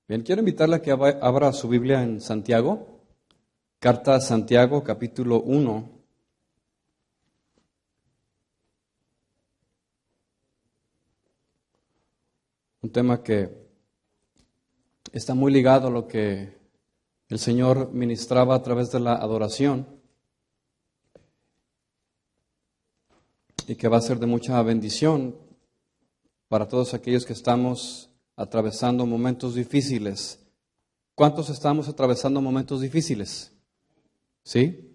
Bien, quiero invitarle a que abra su Biblia en Santiago, carta a Santiago, capítulo 1. Un tema que está muy ligado a lo que el Señor ministraba a través de la adoración y que va a ser de mucha bendición para todos aquellos que estamos atravesando momentos difíciles. ¿Cuántos estamos atravesando momentos difíciles? ¿Sí?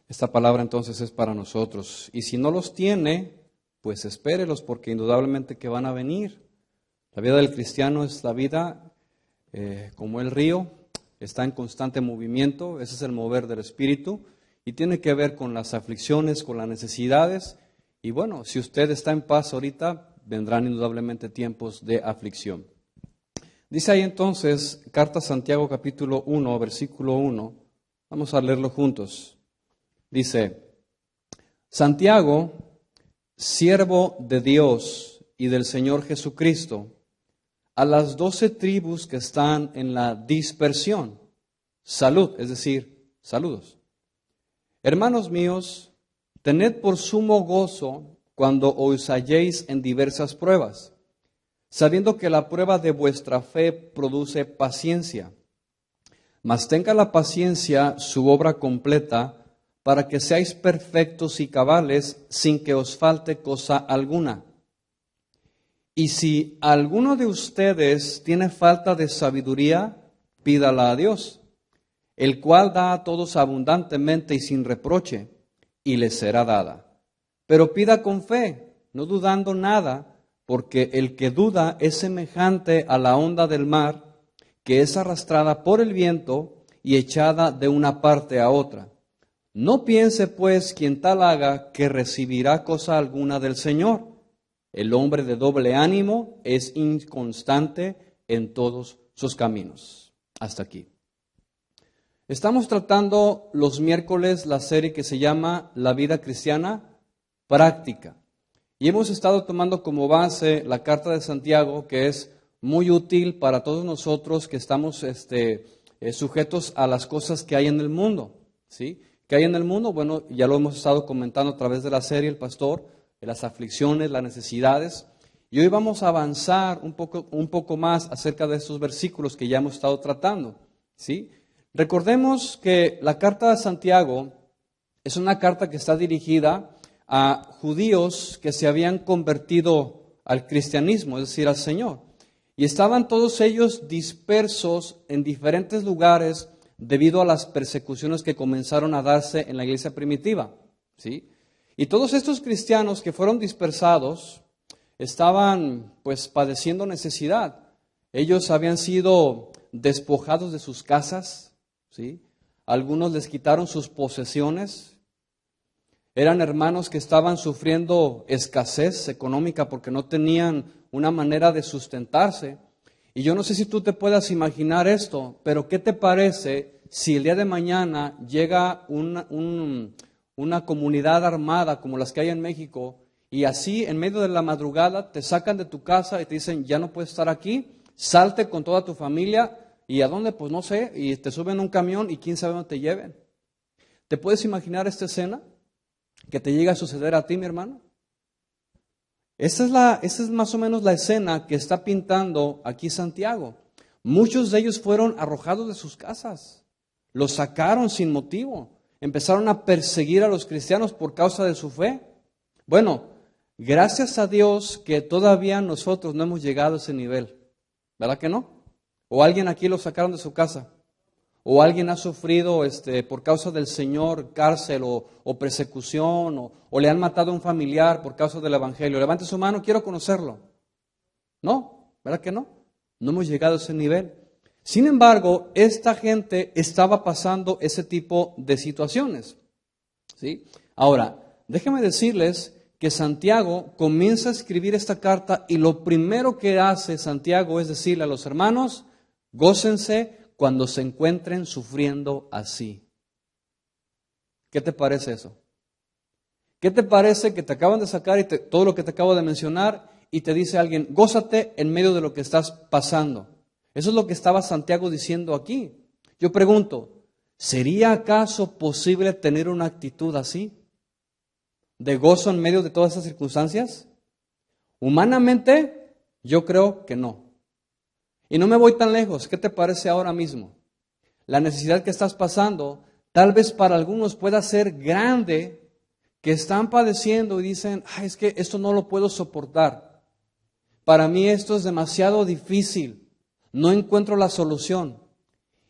Esta palabra entonces es para nosotros. Y si no los tiene, pues espérelos, porque indudablemente que van a venir. La vida del cristiano es la vida como el río, está en constante movimiento, ese es el mover del Espíritu, y tiene que ver con las aflicciones, con las necesidades. Y bueno, si usted está en paz ahorita, vendrán indudablemente tiempos de aflicción. Dice ahí entonces, carta a Santiago capítulo 1, versículo 1, vamos a leerlo juntos. Dice, Santiago, siervo de Dios y del Señor Jesucristo, a las 12 tribus que están en la dispersión, salud, es decir, saludos. Hermanos míos, tened por sumo gozo cuando os halléis en diversas pruebas, sabiendo que la prueba de vuestra fe produce paciencia. Mas tenga la paciencia su obra completa, para que seáis perfectos y cabales, sin que os falte cosa alguna. Y si alguno de ustedes tiene falta de sabiduría, pídala a Dios, el cual da a todos abundantemente y sin reproche, y les será dada. Pero pida con fe, no dudando nada, porque el que duda es semejante a la onda del mar, que es arrastrada por el viento y echada de una parte a otra. No piense, pues, quien tal haga, que recibirá cosa alguna del Señor. El hombre de doble ánimo es inconstante en todos sus caminos. Hasta aquí. Estamos tratando los miércoles la serie que se llama La vida cristiana práctica. Y hemos estado tomando como base la carta de Santiago, que es muy útil para todos nosotros que estamos sujetos a las cosas que hay en el mundo. ¿Sí? ¿Qué hay en el mundo? Bueno, ya lo hemos estado comentando a través de la serie, el pastor, de las aflicciones, las necesidades. Y hoy vamos a avanzar un poco más acerca de estos versículos que ya hemos estado tratando. ¿Sí? Recordemos que la carta de Santiago es una carta que está dirigida a judíos que se habían convertido al cristianismo, es decir, al Señor. Y estaban todos ellos dispersos en diferentes lugares debido a las persecuciones que comenzaron a darse en la iglesia primitiva. ¿Sí? Y todos estos cristianos que fueron dispersados estaban pues padeciendo necesidad. Ellos habían sido despojados de sus casas, ¿sí? Algunos les quitaron sus posesiones. Eran hermanos que estaban sufriendo escasez económica porque no tenían una manera de sustentarse. Y yo no sé si tú te puedas imaginar esto, pero ¿qué te parece si el día de mañana llega una comunidad armada como las que hay en México y así en medio de la madrugada te sacan de tu casa y te dicen ya no puedes estar aquí, salte con toda tu familia y ¿a dónde? Pues no sé, y te suben a un camión y quién sabe dónde te lleven? ¿Te puedes imaginar esta escena que te llega a suceder a ti, mi hermano? Esa es más o menos la escena que está pintando aquí Santiago. Muchos de ellos fueron arrojados de sus casas, los sacaron sin motivo, empezaron a perseguir a los cristianos por causa de su fe. Bueno, gracias a Dios que todavía nosotros no hemos llegado a ese nivel, ¿verdad que no? ¿O alguien aquí lo sacaron de su casa? ¿O alguien ha sufrido por causa del Señor cárcel o persecución o le han matado a un familiar por causa del Evangelio? Levante su mano, quiero conocerlo. ¿No? ¿Verdad que no? No hemos llegado a ese nivel. Sin embargo, esta gente estaba pasando ese tipo de situaciones. ¿Sí? Ahora, déjenme decirles que Santiago comienza a escribir esta carta y lo primero que hace Santiago es decirle a los hermanos, gócense cuando se encuentren sufriendo así. ¿Qué te parece eso? ¿Qué te parece que te acaban de sacar todo lo que te acabo de mencionar y te dice alguien, gózate en medio de lo que estás pasando? Eso es lo que estaba Santiago diciendo aquí. Yo pregunto, ¿sería acaso posible tener una actitud así? ¿De gozo en medio de todas esas circunstancias? Humanamente, yo creo que no. Y no me voy tan lejos. ¿Qué te parece ahora mismo? La necesidad que estás pasando, tal vez para algunos pueda ser grande, que están padeciendo y dicen, ay, es que esto no lo puedo soportar. Para mí esto es demasiado difícil. No encuentro la solución.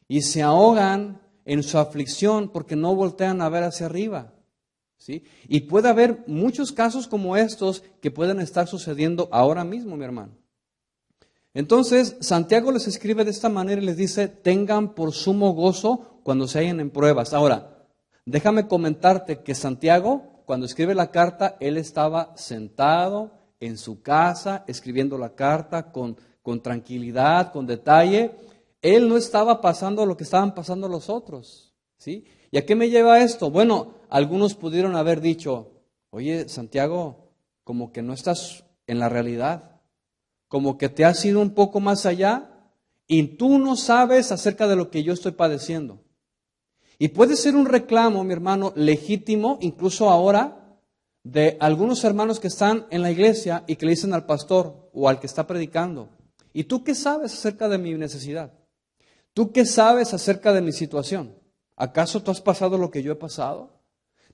Y se ahogan en su aflicción porque no voltean a ver hacia arriba. ¿Sí? Y puede haber muchos casos como estos que pueden estar sucediendo ahora mismo, mi hermano. Entonces, Santiago les escribe de esta manera y les dice, tengan por sumo gozo cuando se hallen en pruebas. Ahora, déjame comentarte que Santiago, cuando escribe la carta, él estaba sentado en su casa, escribiendo la carta con tranquilidad, con detalle. Él no estaba pasando lo que estaban pasando los otros, ¿sí? ¿Y a qué me lleva esto? Bueno, algunos pudieron haber dicho, oye, Santiago, como que no estás en la realidad, como que te has ido un poco más allá y tú no sabes acerca de lo que yo estoy padeciendo. Y puede ser un reclamo, mi hermano, legítimo, incluso ahora, de algunos hermanos que están en la iglesia y que le dicen al pastor o al que está predicando, ¿y tú qué sabes acerca de mi necesidad? ¿Tú qué sabes acerca de mi situación? ¿Acaso tú has pasado lo que yo he pasado?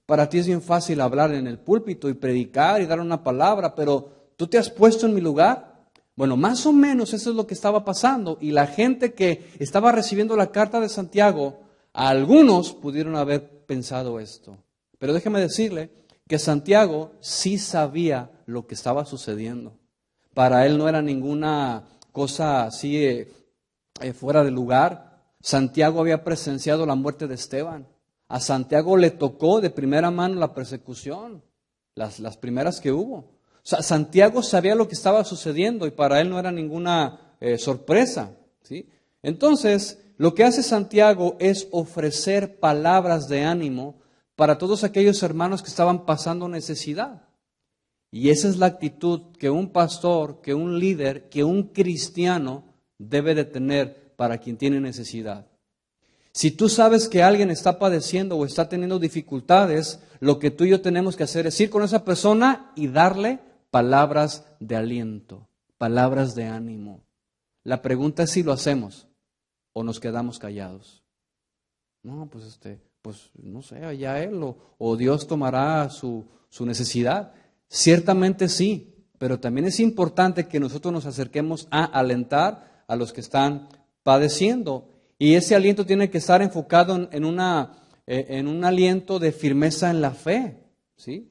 Para ti es bien fácil hablar en el púlpito y predicar y dar una palabra, pero ¿tú te has puesto en mi lugar? Bueno, más o menos eso es lo que estaba pasando. Y la gente que estaba recibiendo la carta de Santiago, a algunos pudieron haber pensado esto. Pero déjeme decirle que Santiago sí sabía lo que estaba sucediendo. Para él no era ninguna cosa así fuera de lugar. Santiago había presenciado la muerte de Esteban. A Santiago le tocó de primera mano la persecución, las primeras que hubo. O sea, Santiago sabía lo que estaba sucediendo y para él no era ninguna sorpresa, ¿sí? Entonces, lo que hace Santiago es ofrecer palabras de ánimo para todos aquellos hermanos que estaban pasando necesidad. Y esa es la actitud que un pastor, que un líder, que un cristiano debe de tener para quien tiene necesidad. Si tú sabes que alguien está padeciendo o está teniendo dificultades, lo que tú y yo tenemos que hacer es ir con esa persona y darle palabras de aliento, palabras de ánimo. La pregunta es si lo hacemos o nos quedamos callados. No, pues no sé, allá él o Dios tomará su necesidad. Ciertamente sí, pero también es importante que nosotros nos acerquemos a alentar a los que están padeciendo. Y ese aliento tiene que estar enfocado en un aliento de firmeza en la fe, ¿sí?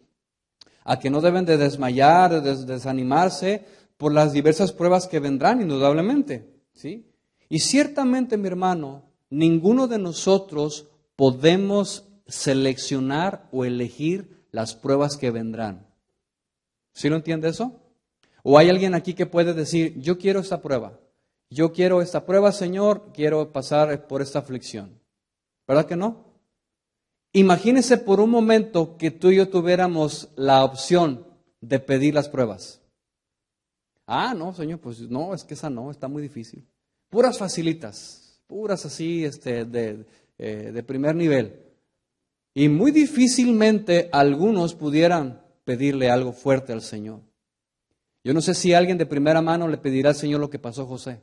A que no deben de desmayar, de desanimarse por las diversas pruebas que vendrán, indudablemente, ¿sí? Y ciertamente, mi hermano, ninguno de nosotros podemos seleccionar o elegir las pruebas que vendrán. ¿Sí lo entiende eso? ¿O hay alguien aquí que puede decir, yo quiero esta prueba? Yo quiero esta prueba, Señor, quiero pasar por esta aflicción. ¿Verdad que no? Imagínese por un momento que tú y yo tuviéramos la opción de pedir las pruebas. Ah, no, Señor, pues no, es que esa no, está muy difícil. Puras facilitas, puras así de primer nivel. Y muy difícilmente algunos pudieran pedirle algo fuerte al Señor. Yo no sé si alguien de primera mano le pedirá al Señor lo que pasó a José.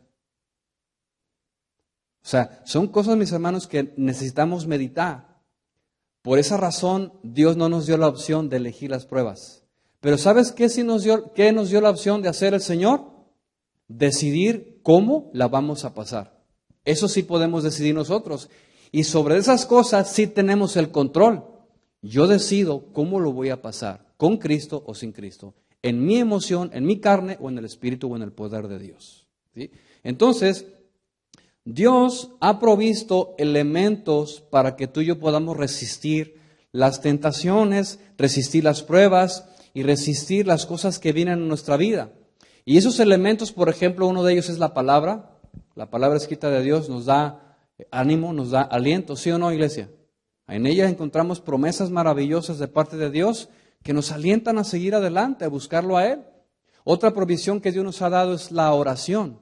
O sea, son cosas, mis hermanos, que necesitamos meditar. Por esa razón, Dios no nos dio la opción de elegir las pruebas. Pero ¿sabes qué qué nos dio la opción de hacer el Señor? Decidir cómo la vamos a pasar. Eso sí podemos decidir nosotros. Y sobre esas cosas sí tenemos el control. Yo decido cómo lo voy a pasar, con Cristo o sin Cristo. En mi emoción, en mi carne o en el Espíritu o en el poder de Dios. ¿Sí? Entonces, Dios ha provisto elementos para que tú y yo podamos resistir las tentaciones, resistir las pruebas y resistir las cosas que vienen en nuestra vida. Y esos elementos, por ejemplo, uno de ellos es la palabra. La palabra escrita de Dios nos da ánimo, nos da aliento, ¿sí o no, iglesia? En ella encontramos promesas maravillosas de parte de Dios que nos alientan a seguir adelante, a buscarlo a Él. Otra provisión que Dios nos ha dado es la oración,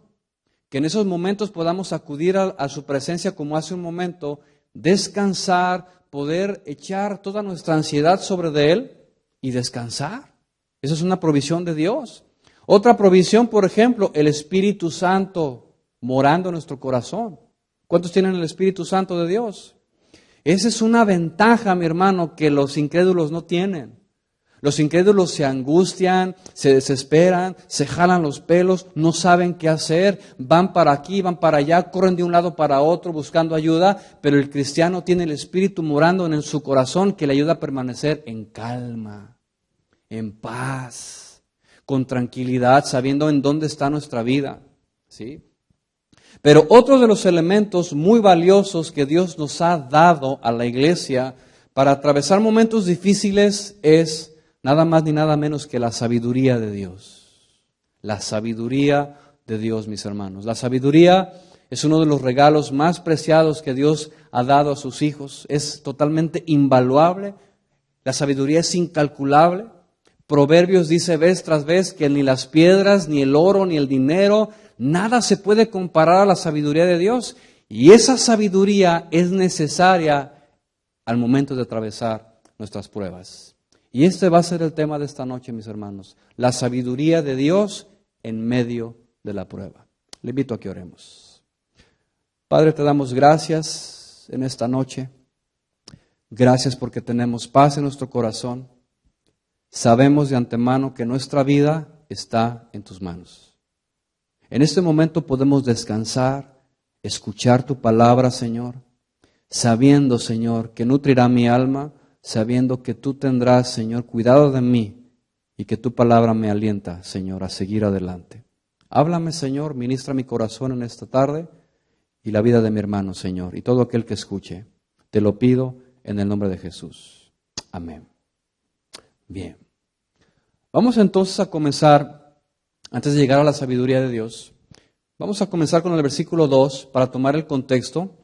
que en esos momentos podamos acudir a su presencia como hace un momento, descansar, poder echar toda nuestra ansiedad sobre de Él y descansar. Esa es una provisión de Dios. Otra provisión, por ejemplo, el Espíritu Santo morando en nuestro corazón. ¿Cuántos tienen el Espíritu Santo de Dios? Esa es una ventaja, mi hermano, que los incrédulos no tienen. Los incrédulos se angustian, se desesperan, se jalan los pelos, no saben qué hacer, van para aquí, van para allá, corren de un lado para otro buscando ayuda, pero el cristiano tiene el Espíritu morando en su corazón que le ayuda a permanecer en calma, en paz, con tranquilidad, sabiendo en dónde está nuestra vida, ¿sí? Pero otro de los elementos muy valiosos que Dios nos ha dado a la iglesia para atravesar momentos difíciles es nada más ni nada menos que la sabiduría de Dios. La sabiduría de Dios, mis hermanos. La sabiduría es uno de los regalos más preciados que Dios ha dado a sus hijos. Es totalmente invaluable. La sabiduría es incalculable. Proverbios dice vez tras vez que ni las piedras, ni el oro, ni el dinero, nada se puede comparar a la sabiduría de Dios. Y esa sabiduría es necesaria al momento de atravesar nuestras pruebas. Y este va a ser el tema de esta noche, mis hermanos. La sabiduría de Dios en medio de la prueba. Le invito a que oremos. Padre, te damos gracias en esta noche. Gracias porque tenemos paz en nuestro corazón. Sabemos de antemano que nuestra vida está en tus manos. En este momento podemos descansar, escuchar tu palabra, Señor, sabiendo, Señor, que nutrirá mi alma, sabiendo que tú tendrás, Señor, cuidado de mí y que tu palabra me alienta, Señor, a seguir adelante. Háblame, Señor, ministra mi corazón en esta tarde y la vida de mi hermano, Señor, y todo aquel que escuche. Te lo pido en el nombre de Jesús. Amén. Bien. Vamos entonces a comenzar, antes de llegar a la sabiduría de Dios, vamos a comenzar con el versículo 2 para tomar el contexto,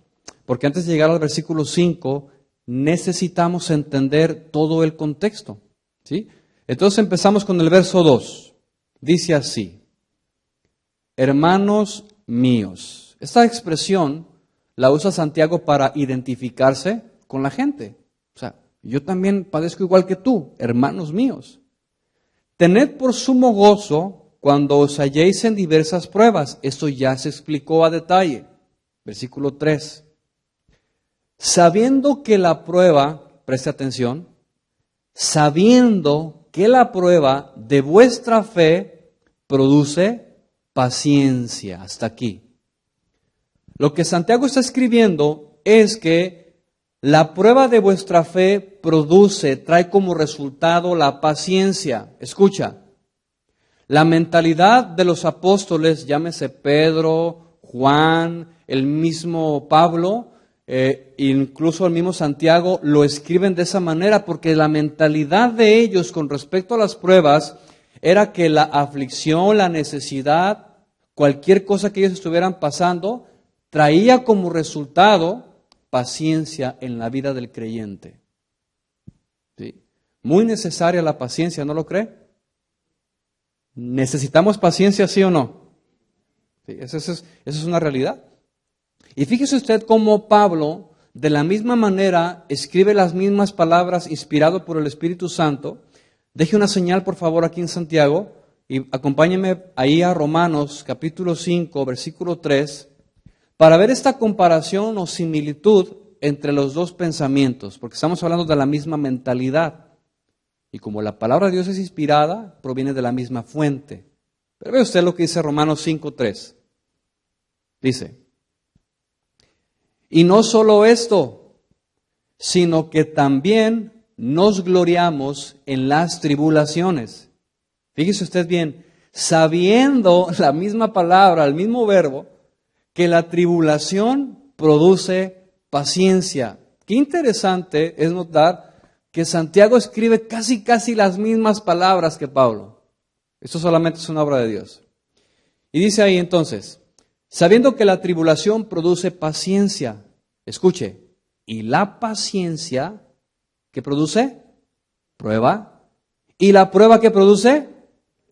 porque antes de llegar al versículo 5, necesitamos entender todo el contexto, ¿sí? Entonces empezamos con el verso 2. Dice así: hermanos míos. Esta expresión la usa Santiago para identificarse con la gente. O sea, yo también padezco igual que tú, hermanos míos. Tened por sumo gozo cuando os halléis en diversas pruebas. Esto ya se explicó a detalle. Versículo 3. Sabiendo que la prueba, preste atención, sabiendo que la prueba de vuestra fe produce paciencia. Hasta aquí. Lo que Santiago está escribiendo es que la prueba de vuestra fe trae como resultado la paciencia. Escucha, la mentalidad de los apóstoles, llámese Pedro, Juan, el mismo Pablo, incluso el mismo Santiago, lo escriben de esa manera porque la mentalidad de ellos con respecto a las pruebas era que la aflicción, la necesidad, cualquier cosa que ellos estuvieran pasando, traía como resultado paciencia en la vida del creyente. ¿Sí? Muy necesaria la paciencia, ¿no lo cree? ¿Necesitamos paciencia, sí o no? Sí, esa es una realidad. Y fíjese usted cómo Pablo, de la misma manera, escribe las mismas palabras inspirado por el Espíritu Santo. Deje una señal, por favor, aquí en Santiago, y acompáñeme ahí a Romanos, capítulo 5, versículo 3, para ver esta comparación o similitud entre los dos pensamientos, porque estamos hablando de la misma mentalidad. Y como la palabra de Dios es inspirada, proviene de la misma fuente. Pero ve usted lo que dice Romanos 5, 3. Dice: y no solo esto, sino que también nos gloriamos en las tribulaciones. Fíjese usted bien, sabiendo la misma palabra, el mismo verbo, que la tribulación produce paciencia. Qué interesante es notar que Santiago escribe casi las mismas palabras que Pablo. Esto solamente es una obra de Dios. Y dice ahí entonces: sabiendo que la tribulación produce paciencia. Escuche, y la paciencia, ¿qué produce? Prueba. Y la prueba, ¿qué produce?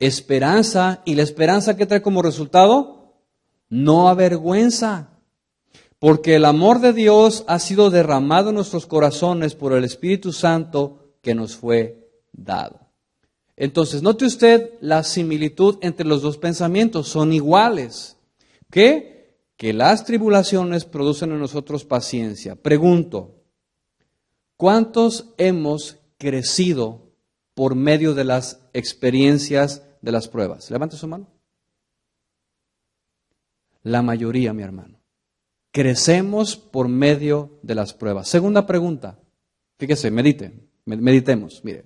Esperanza. Y la esperanza, ¿qué trae como resultado? no avergüenza, porque el amor de Dios ha sido derramado en nuestros corazones por el Espíritu Santo que nos fue dado. Entonces, note usted la similitud entre los dos pensamientos, son iguales. ¿Qué? Que las tribulaciones producen en nosotros paciencia. Pregunto, ¿cuántos hemos crecido por medio de las experiencias de las pruebas? Levante su mano. La mayoría, mi hermano. Crecemos por medio de las pruebas. Segunda pregunta. Fíjese, meditemos, mire.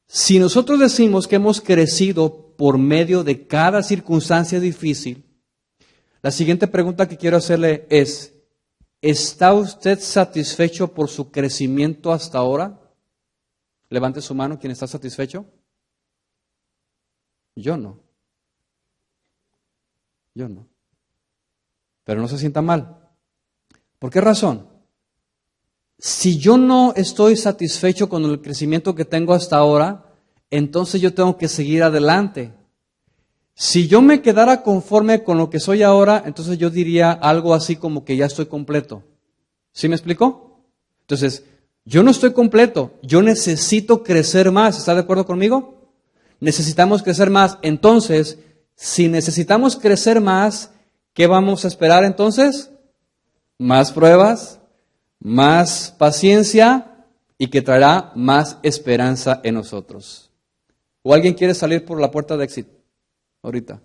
Si nosotros decimos que hemos crecido por medio de cada circunstancia difícil, la siguiente pregunta que quiero hacerle es, ¿está usted satisfecho por su crecimiento hasta ahora? Levante su mano, ¿quién está satisfecho? Yo no. Yo no. Pero no se sienta mal. ¿Por qué razón? Si yo no estoy satisfecho con el crecimiento que tengo hasta ahora, entonces yo tengo que seguir adelante. Si yo me quedara conforme con lo que soy ahora, entonces yo diría algo así como que ya estoy completo. ¿Sí me explicó? Entonces, yo no estoy completo, yo necesito crecer más. ¿Está de acuerdo conmigo? Necesitamos crecer más. Entonces, si necesitamos crecer más, ¿qué vamos a esperar entonces? Más pruebas, más paciencia y que traerá más esperanza en nosotros. ¿O alguien quiere salir por la puerta de éxito ahorita?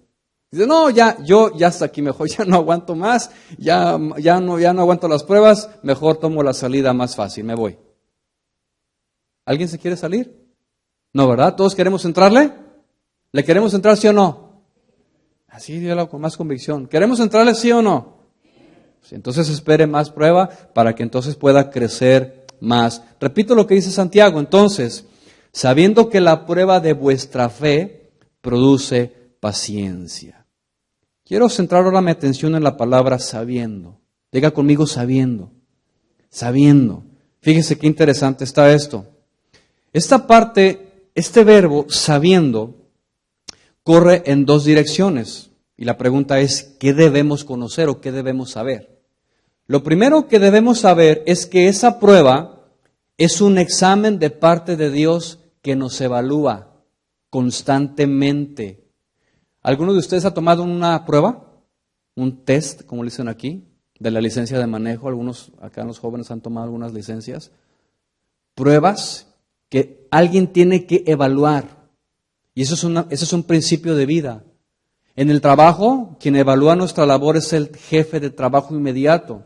Dice, no, yo hasta aquí mejor, ya no aguanto más, ya no aguanto las pruebas, mejor tomo la salida más fácil, me voy. ¿Alguien se quiere salir? No, ¿verdad? ¿Todos queremos entrarle? ¿Le queremos entrar, sí o no? Así, dígalo con más convicción. ¿Queremos entrarle, sí o no? Entonces espere más prueba para que entonces pueda crecer más. Repito lo que dice Santiago, entonces, sabiendo que la prueba de vuestra fe produce paciencia. Quiero centrar ahora mi atención en la palabra sabiendo. Diga conmigo sabiendo. Sabiendo. Fíjese qué interesante está esto. Esta parte, este verbo sabiendo, corre en dos direcciones. Y la pregunta es, ¿qué debemos conocer o qué debemos saber? Lo primero que debemos saber es que esa prueba es un examen de parte de Dios que nos evalúa constantemente. ¿Alguno de ustedes ha tomado una prueba? Un test, como le dicen aquí, de la licencia de manejo. Algunos acá los jóvenes han tomado algunas licencias. Pruebas que alguien tiene que evaluar. Y eso es un principio de vida. En el trabajo, quien evalúa nuestra labor es el jefe de trabajo inmediato.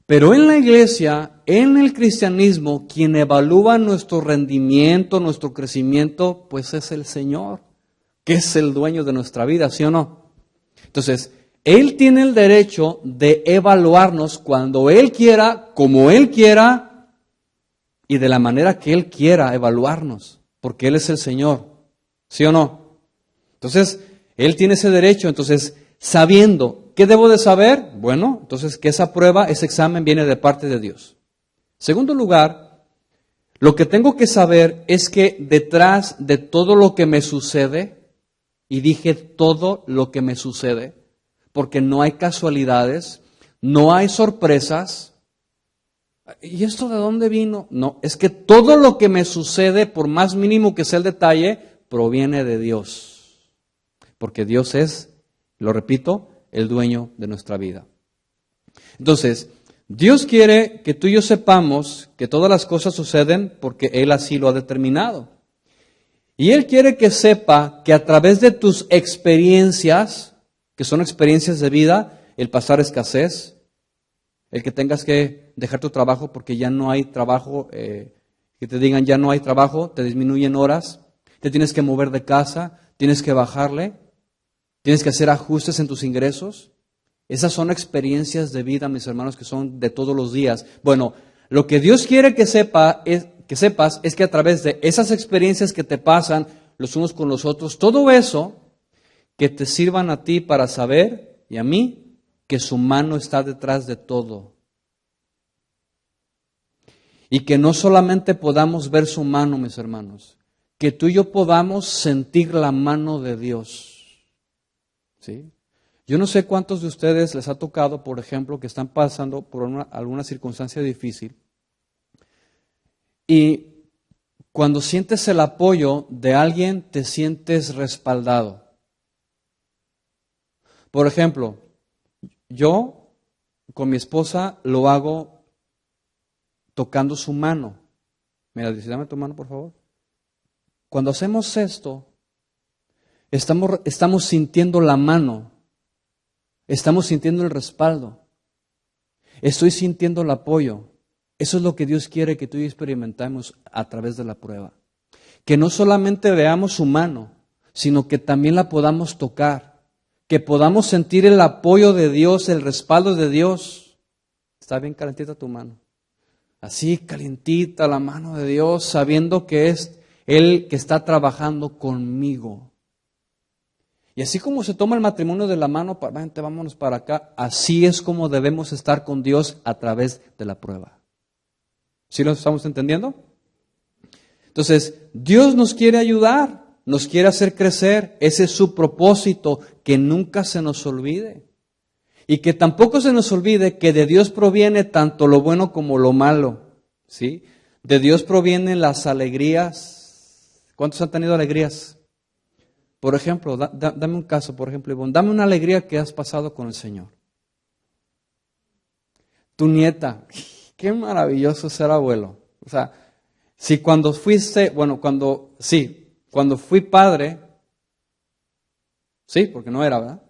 Pero en la iglesia, en el cristianismo, quien evalúa nuestro rendimiento, nuestro crecimiento, pues es el Señor, que es el dueño de nuestra vida, ¿sí o no? Entonces, Él tiene el derecho de evaluarnos cuando Él quiera, como Él quiera y de la manera que Él quiera evaluarnos, porque Él es el Señor, ¿sí o no? Entonces, Él tiene ese derecho, entonces, sabiendo, ¿qué debo de saber? Bueno, entonces que esa prueba, ese examen viene de parte de Dios. Segundo lugar, lo que tengo que saber es que detrás de todo lo que me sucede, y dije todo lo que me sucede, porque no hay casualidades, no hay sorpresas. ¿Y esto de dónde vino? No, es que todo lo que me sucede, por más mínimo que sea el detalle, proviene de Dios. Porque Dios es, lo repito, el dueño de nuestra vida. Entonces, Dios quiere que tú y yo sepamos que todas las cosas suceden porque Él así lo ha determinado. Y Él quiere que sepa que a través de tus experiencias, que son experiencias de vida, el pasar escasez, el que tengas que dejar tu trabajo porque ya no hay trabajo, que te digan ya no hay trabajo, te disminuyen horas, te tienes que mover de casa, tienes que bajarle, tienes que hacer ajustes en tus ingresos. Esas son experiencias de vida, mis hermanos, que son de todos los días. Bueno, lo que Dios quiere que sepas es que a través de esas experiencias que te pasan los unos con los otros, todo eso que te sirvan a ti para saber y a mí que su mano está detrás de todo. Y que no solamente podamos ver su mano, mis hermanos, que tú y yo podamos sentir la mano de Dios. ¿Sí? Yo no sé cuántos de ustedes les ha tocado, por ejemplo, que están pasando por alguna circunstancia difícil y cuando sientes el apoyo de alguien te sientes respaldado. Por ejemplo, yo con mi esposa lo hago tocando su mano. Mira, dice, dame tu mano, por favor. Cuando hacemos esto, estamos sintiendo la mano, estamos sintiendo el respaldo, estoy sintiendo el apoyo. Eso es lo que Dios quiere que tú y yo experimentemos a través de la prueba. Que no solamente veamos su mano, sino que también la podamos tocar, que podamos sentir el apoyo de Dios, el respaldo de Dios. Está bien calentita tu mano. Así calientita la mano de Dios, sabiendo que es Él que está trabajando conmigo. Y así como se toma el matrimonio de la mano, vente, vámonos para acá, así es como debemos estar con Dios a través de la prueba. ¿Sí lo estamos entendiendo? Entonces, Dios nos quiere ayudar, nos quiere hacer crecer, ese es su propósito, que nunca se nos olvide. Y que tampoco se nos olvide que de Dios proviene tanto lo bueno como lo malo, ¿sí? De Dios provienen las alegrías. ¿Cuántos han tenido alegrías? Por ejemplo, dame un caso, por ejemplo, Ivonne, dame una alegría que has pasado con el Señor. Tu nieta, qué maravilloso ser abuelo. O sea, si cuando cuando fui padre, sí, porque no era, ¿verdad?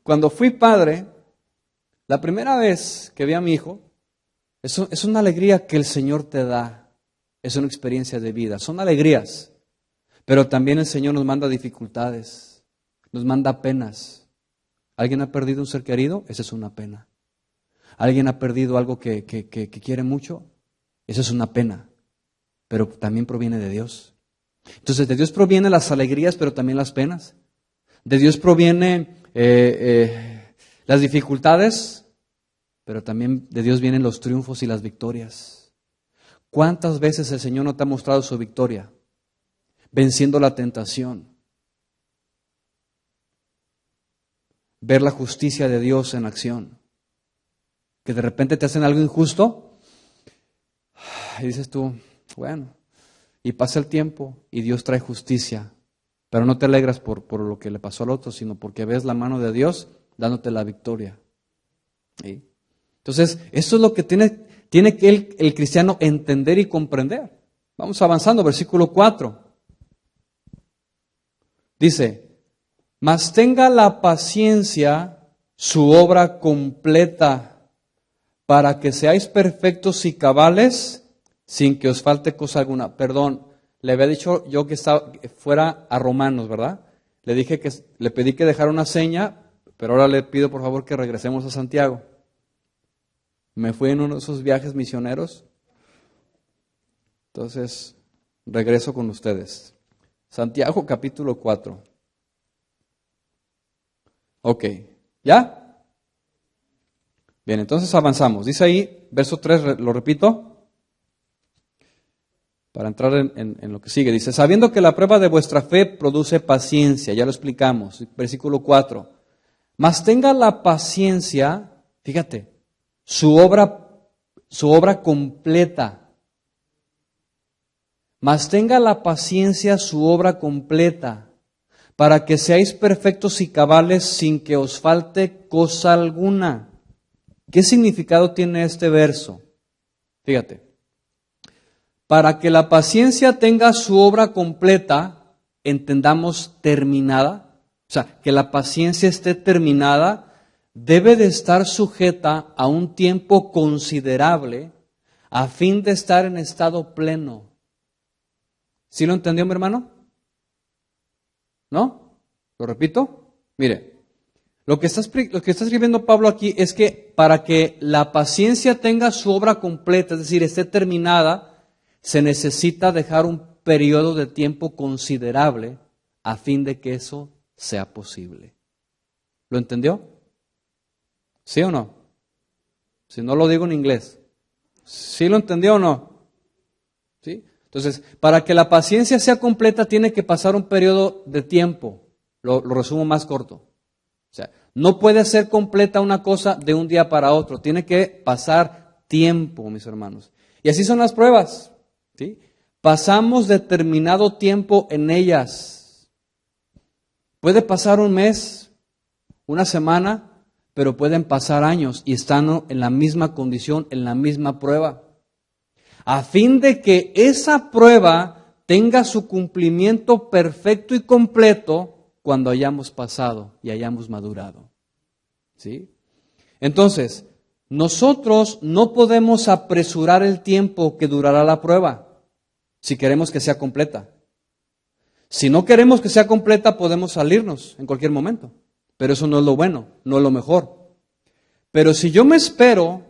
Cuando fui padre, la primera vez que vi a mi hijo, es una alegría que el Señor te da, es una experiencia de vida, son alegrías. Pero también el Señor nos manda dificultades, nos manda penas. ¿Alguien ha perdido un ser querido? Esa es una pena. ¿Alguien ha perdido algo que quiere mucho? Esa es una pena, pero también proviene de Dios. Entonces de Dios provienen las alegrías, pero también las penas. De Dios provienen las dificultades, pero también de Dios vienen los triunfos y las victorias. ¿Cuántas veces el Señor no te ha mostrado su victoria? Venciendo la tentación. Ver la justicia de Dios en acción. Que de repente te hacen algo injusto y dices tú, bueno, y pasa el tiempo y Dios trae justicia. Pero no te alegras por lo que le pasó al otro, sino porque ves la mano de Dios dándote la victoria. ¿Sí? Entonces, esto es lo que tiene que el cristiano entender y comprender. Vamos avanzando, versículo 4. Dice, mas tenga la paciencia su obra completa, para que seáis perfectos y cabales, sin que os falte cosa alguna. Perdón, le había dicho yo que fuera a Romanos, ¿verdad? Le pedí que dejara una seña, pero ahora le pido por favor que regresemos a Santiago. Me fui en uno de esos viajes misioneros, entonces regreso con ustedes. Santiago capítulo 4. Ok, ¿ya? Bien, entonces avanzamos. Dice ahí, verso 3, lo repito, para entrar en lo que sigue. Dice, sabiendo que la prueba de vuestra fe produce paciencia, ya lo explicamos. Versículo 4. Mas tenga la paciencia, fíjate, su obra completa. Mas tenga la paciencia su obra completa, para que seáis perfectos y cabales sin que os falte cosa alguna. ¿Qué significado tiene este verso? Fíjate. Para que la paciencia tenga su obra completa, entendamos terminada, o sea, que la paciencia esté terminada, debe de estar sujeta a un tiempo considerable a fin de estar en estado pleno. ¿Sí lo entendió, mi hermano? ¿No? ¿Lo repito? Mire, lo que está escribiendo Pablo aquí es que para que la paciencia tenga su obra completa, es decir, esté terminada, se necesita dejar un periodo de tiempo considerable a fin de que eso sea posible. ¿Lo entendió? ¿Sí o no? Si no lo digo en inglés. ¿Sí lo entendió o no? ¿Sí? Entonces, para que la paciencia sea completa tiene que pasar un periodo de tiempo. Lo resumo más corto. O sea, no puede ser completa una cosa de un día para otro. Tiene que pasar tiempo, mis hermanos. Y así son las pruebas, ¿sí? Pasamos determinado tiempo en ellas. Puede pasar un mes, una semana, pero pueden pasar años y están en la misma condición, en la misma prueba. A fin de que esa prueba tenga su cumplimiento perfecto y completo cuando hayamos pasado y hayamos madurado. ¿Sí? Entonces, nosotros no podemos apresurar el tiempo que durará la prueba si queremos que sea completa. Si no queremos que sea completa, podemos salirnos en cualquier momento. Pero eso no es lo bueno, no es lo mejor. Pero si yo me espero,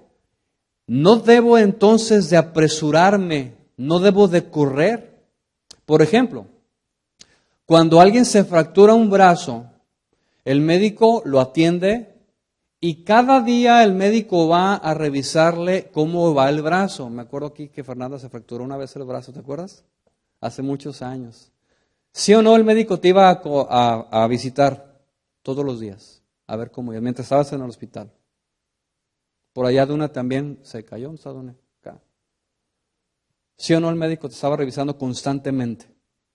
no debo entonces de apresurarme, no debo de correr. Por ejemplo, cuando alguien se fractura un brazo, el médico lo atiende y cada día el médico va a revisarle cómo va el brazo. Me acuerdo aquí que Fernanda se fracturó una vez el brazo, ¿te acuerdas? Hace muchos años. ¿Sí o no el médico te iba a visitar todos los días? A ver cómo iba, mientras estabas en el hospital. Por allá de una también se cayó, ¿no está Duna? Acá. ¿Sí o no el médico te estaba revisando constantemente?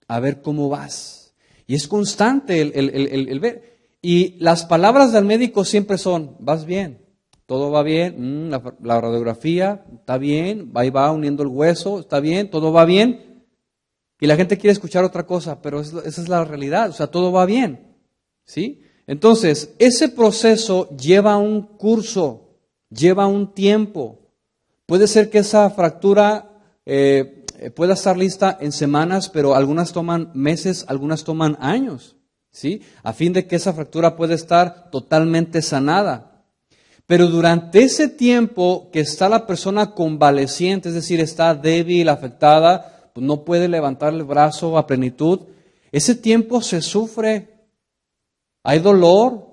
A ver cómo vas. Y es constante el ver. Y las palabras del médico siempre son, vas bien, todo va bien, la radiografía está bien, ahí va uniendo el hueso, está bien, todo va bien. Y la gente quiere escuchar otra cosa, pero esa es la realidad, o sea, todo va bien. ¿Sí? Entonces, ese proceso lleva un curso, lleva un tiempo. Puede ser que esa fractura pueda estar lista en semanas, pero algunas toman meses, algunas toman años, ¿sí? A fin de que esa fractura pueda estar totalmente sanada. Pero durante ese tiempo que está la persona convaleciente, es decir, está débil, afectada, pues no puede levantar el brazo a plenitud, ese tiempo se sufre. ¿Hay dolor?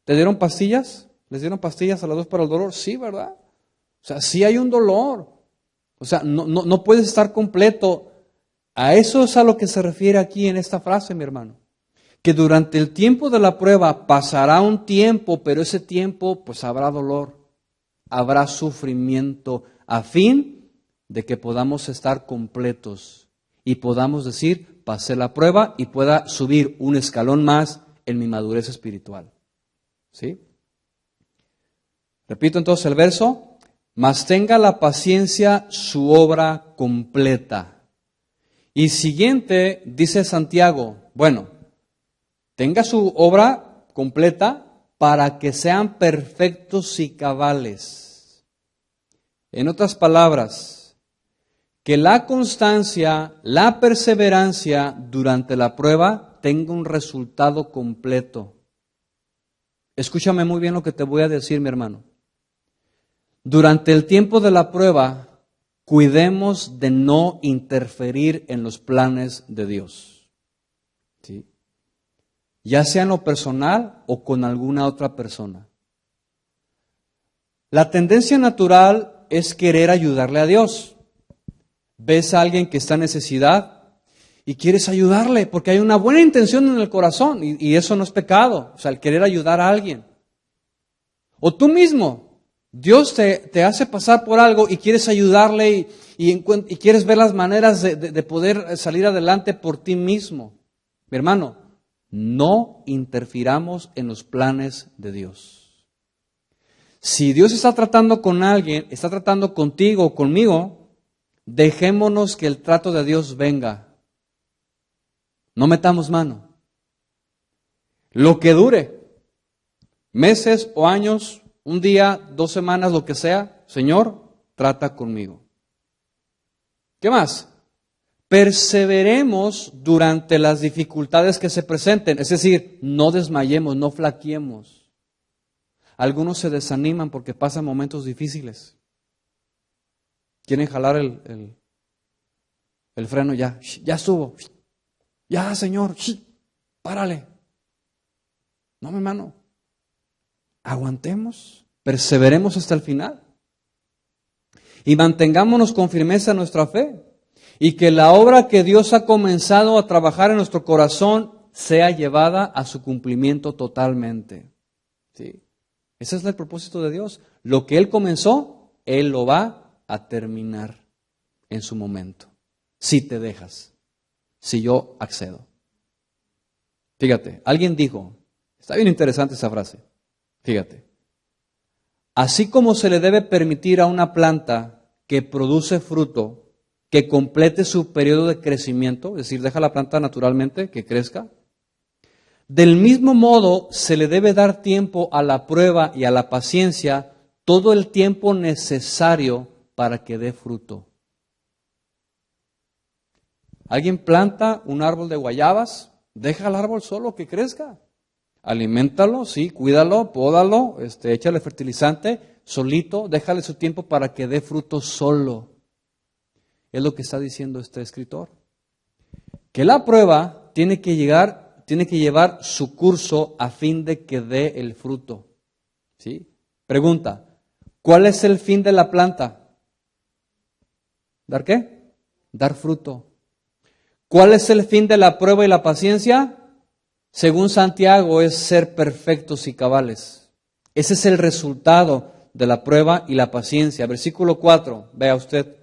¿Te dieron pastillas? ¿Les dieron pastillas a las dos para el dolor? Sí, ¿verdad? O sea, sí hay un dolor. O sea, no puedes estar completo. A eso es a lo que se refiere aquí en esta frase, mi hermano. Que durante el tiempo de la prueba pasará un tiempo, pero ese tiempo pues habrá dolor, habrá sufrimiento, a fin de que podamos estar completos y podamos decir, pasé la prueba y pueda subir un escalón más en mi madurez espiritual. ¿Sí? Repito entonces el verso. Mas tenga la paciencia su obra completa. Y siguiente, dice Santiago, bueno, tenga su obra completa para que sean perfectos y cabales. En otras palabras, que la constancia, la perseverancia durante la prueba tenga un resultado completo. Escúchame muy bien lo que te voy a decir, mi hermano. Durante el tiempo de la prueba, cuidemos de no interferir en los planes de Dios. ¿Sí? Ya sea en lo personal o con alguna otra persona. La tendencia natural es querer ayudarle a Dios. Ves a alguien que está en necesidad y quieres ayudarle porque hay una buena intención en el corazón y eso no es pecado, o sea, el querer ayudar a alguien. O tú mismo. Dios te hace pasar por algo y quieres ayudarle y quieres ver las maneras de poder salir adelante por ti mismo. Mi hermano, no interfiramos en los planes de Dios. Si Dios está tratando con alguien, está tratando contigo o conmigo, dejémonos que el trato de Dios venga. No metamos mano. Lo que dure, meses o años, un día, 2 semanas, lo que sea, Señor, trata conmigo. ¿Qué más? Perseveremos durante las dificultades que se presenten, es decir, no desmayemos, no flaqueemos. Algunos se desaniman porque pasan momentos difíciles. Quieren jalar el freno ya estuvo. Ya, Señor, párale. No, mi hermano. Aguantemos, perseveremos hasta el final y mantengámonos con firmeza nuestra fe y que la obra que Dios ha comenzado a trabajar en nuestro corazón sea llevada a su cumplimiento totalmente. ¿Sí? Ese es el propósito de Dios. Lo que Él comenzó, Él lo va a terminar en su momento. Si te dejas, si yo accedo. Fíjate, alguien dijo, está bien interesante esa frase, fíjate. Así como se le debe permitir a una planta que produce fruto, que complete su periodo de crecimiento, es decir, deja la planta naturalmente que crezca, del mismo modo se le debe dar tiempo a la prueba y a la paciencia, todo el tiempo necesario para que dé fruto. Alguien planta un árbol de guayabas, deja el árbol solo que crezca. Aliméntalo, sí, cuídalo, pódalo, échale fertilizante, solito, déjale su tiempo para que dé fruto solo. Es lo que está diciendo este escritor. Que la prueba tiene que llevar su curso a fin de que dé el fruto. ¿Sí? Pregunta, ¿cuál es el fin de la planta? ¿Dar qué? Dar fruto. ¿Cuál es el fin de la prueba y la paciencia? Según Santiago, es ser perfectos y cabales. Ese es el resultado de la prueba y la paciencia. Versículo 4, vea usted.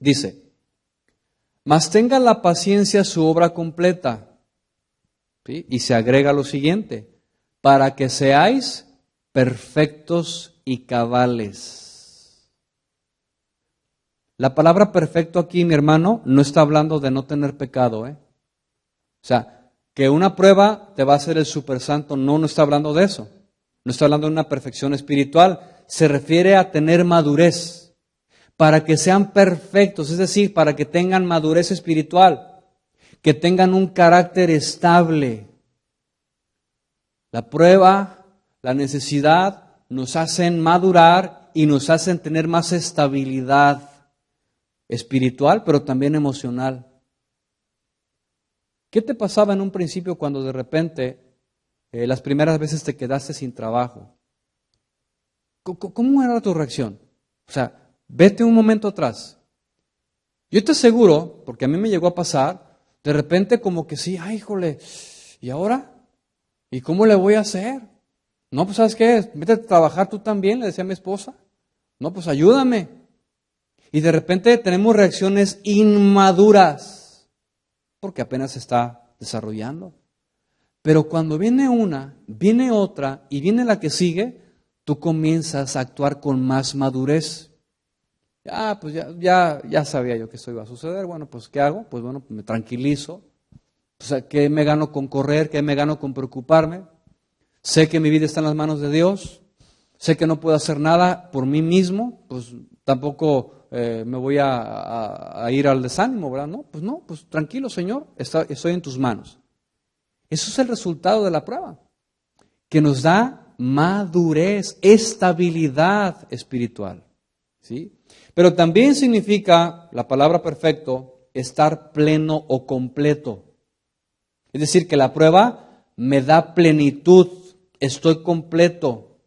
Dice, mas tenga la paciencia su obra completa. ¿Sí? Y se agrega lo siguiente, para que seáis perfectos y cabales. La palabra perfecto aquí, mi hermano, no está hablando de no tener pecado. O sea, que una prueba te va a hacer el super santo, no está hablando de eso. No está hablando de una perfección espiritual. Se refiere a tener madurez, para que sean perfectos, es decir, para que tengan madurez espiritual, que tengan un carácter estable. La prueba, la necesidad nos hacen madurar y nos hacen tener más estabilidad espiritual, pero también emocional. ¿Qué te pasaba en un principio cuando de repente las primeras veces te quedaste sin trabajo? ¿Cómo era tu reacción? O sea, vete un momento atrás. Yo te aseguro, porque a mí me llegó a pasar, de repente como que sí, ay, híjole, ¿y ahora? ¿Y cómo le voy a hacer? No, pues ¿sabes qué? Vete a trabajar tú también, le decía a mi esposa. No, pues ayúdame. Y de repente tenemos reacciones inmaduras, porque apenas se está desarrollando. Pero cuando viene una, viene otra y viene la que sigue, tú comienzas a actuar con más madurez. Pues ya sabía yo que esto iba a suceder. Bueno, pues ¿qué hago? Pues bueno, me tranquilizo. Pues, ¿qué me gano con correr? ¿Qué me gano con preocuparme? Sé que mi vida está en las manos de Dios. Sé que no puedo hacer nada por mí mismo. Pues tampoco me voy a ir al desánimo, ¿verdad? No, pues tranquilo, Señor, estoy en tus manos. Eso es el resultado de la prueba, que nos da madurez, estabilidad espiritual. ¿Sí? Pero también significa, la palabra perfecto, estar pleno o completo. Es decir, que la prueba me da plenitud, estoy completo.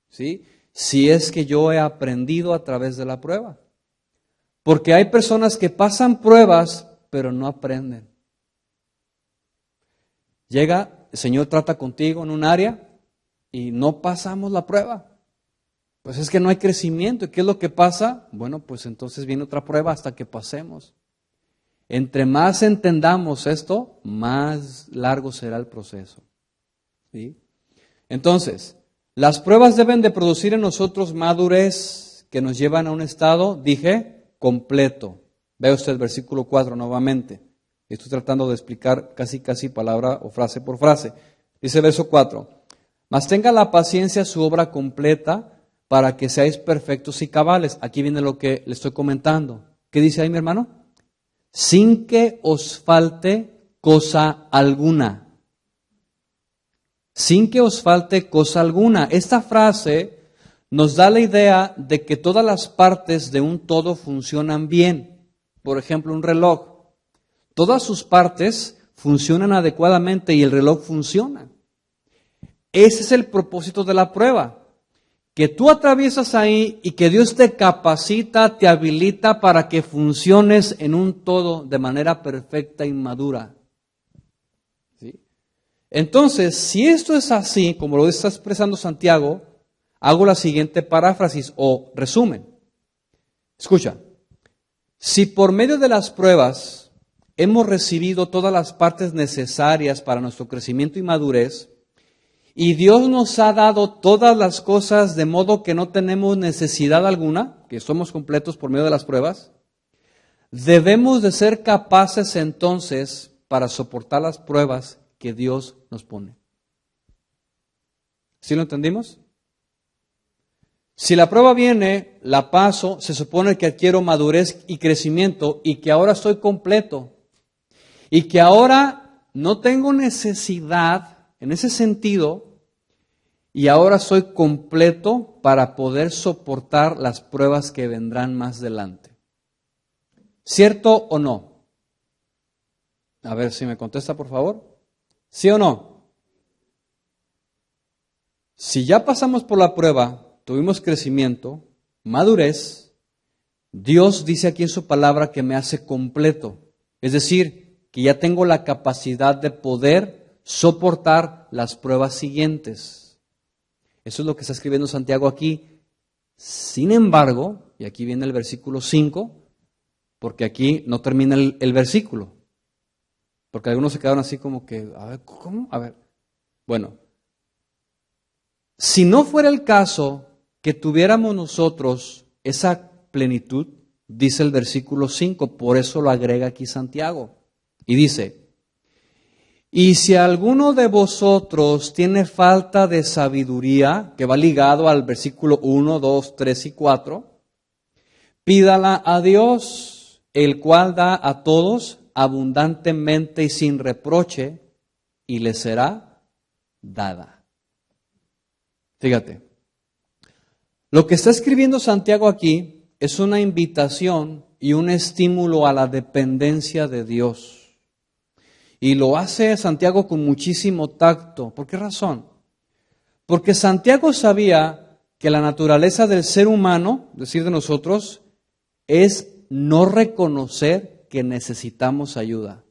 ¿Sí? Si es que yo he aprendido a través de la prueba. Porque hay personas que pasan pruebas, pero no aprenden. Llega, el Señor trata contigo en un área y no pasamos la prueba. Pues es que no hay crecimiento. ¿Y qué es lo que pasa? Bueno, pues entonces viene otra prueba hasta que pasemos. Entre más entendamos esto, más largo será el proceso. ¿Sí? Entonces, las pruebas deben de producir en nosotros madurez que nos llevan a un estado, dije, completo. Vea usted el versículo 4 nuevamente. Estoy tratando de explicar casi palabra o frase por frase. Dice verso 4. Mas tenga la paciencia su obra completa para que seáis perfectos y cabales. Aquí viene lo que le estoy comentando. ¿Qué dice ahí, mi hermano? Sin que os falte cosa alguna. Sin que os falte cosa alguna. Esta frase nos da la idea de que todas las partes de un todo funcionan bien. Por ejemplo, un reloj. Todas sus partes funcionan adecuadamente y el reloj funciona. Ese es el propósito de la prueba. Que tú atraviesas ahí y que Dios te capacita, te habilita para que funciones en un todo de manera perfecta y madura. ¿Sí? Entonces, si esto es así, como lo está expresando Santiago, hago la siguiente paráfrasis o resumen. Escucha, si por medio de las pruebas hemos recibido todas las partes necesarias para nuestro crecimiento y madurez, y Dios nos ha dado todas las cosas de modo que no tenemos necesidad alguna, que somos completos por medio de las pruebas, debemos de ser capaces entonces para soportar las pruebas que Dios nos pone. ¿Sí lo entendimos? Si la prueba viene, la paso, se supone que adquiero madurez y crecimiento y que ahora estoy completo y que ahora no tengo necesidad en ese sentido y ahora soy completo para poder soportar las pruebas que vendrán más adelante. ¿Cierto o no? A ver si me contesta, por favor. ¿Sí o no? Si ya pasamos por la prueba, tuvimos crecimiento, madurez, Dios dice aquí en su palabra que me hace completo. Es decir, que ya tengo la capacidad de poder soportar las pruebas siguientes. Eso es lo que está escribiendo Santiago aquí. Sin embargo, y aquí viene el versículo 5, porque aquí no termina el versículo. Porque algunos se quedaron así como que, a ver, ¿cómo? A ver, bueno, si no fuera el caso que tuviéramos nosotros esa plenitud, dice el versículo 5, por eso lo agrega aquí Santiago, y dice, y si alguno de vosotros tiene falta de sabiduría, que va ligado al versículo 1, 2, 3 y 4, pídala a Dios, el cual da a todos abundantemente y sin reproche, y le será dada. Fíjate, lo que está escribiendo Santiago aquí es una invitación y un estímulo a la dependencia de Dios. Y lo hace Santiago con muchísimo tacto. ¿Por qué razón? Porque Santiago sabía que la naturaleza del ser humano, es decir, de nosotros, es no reconocer que necesitamos ayuda.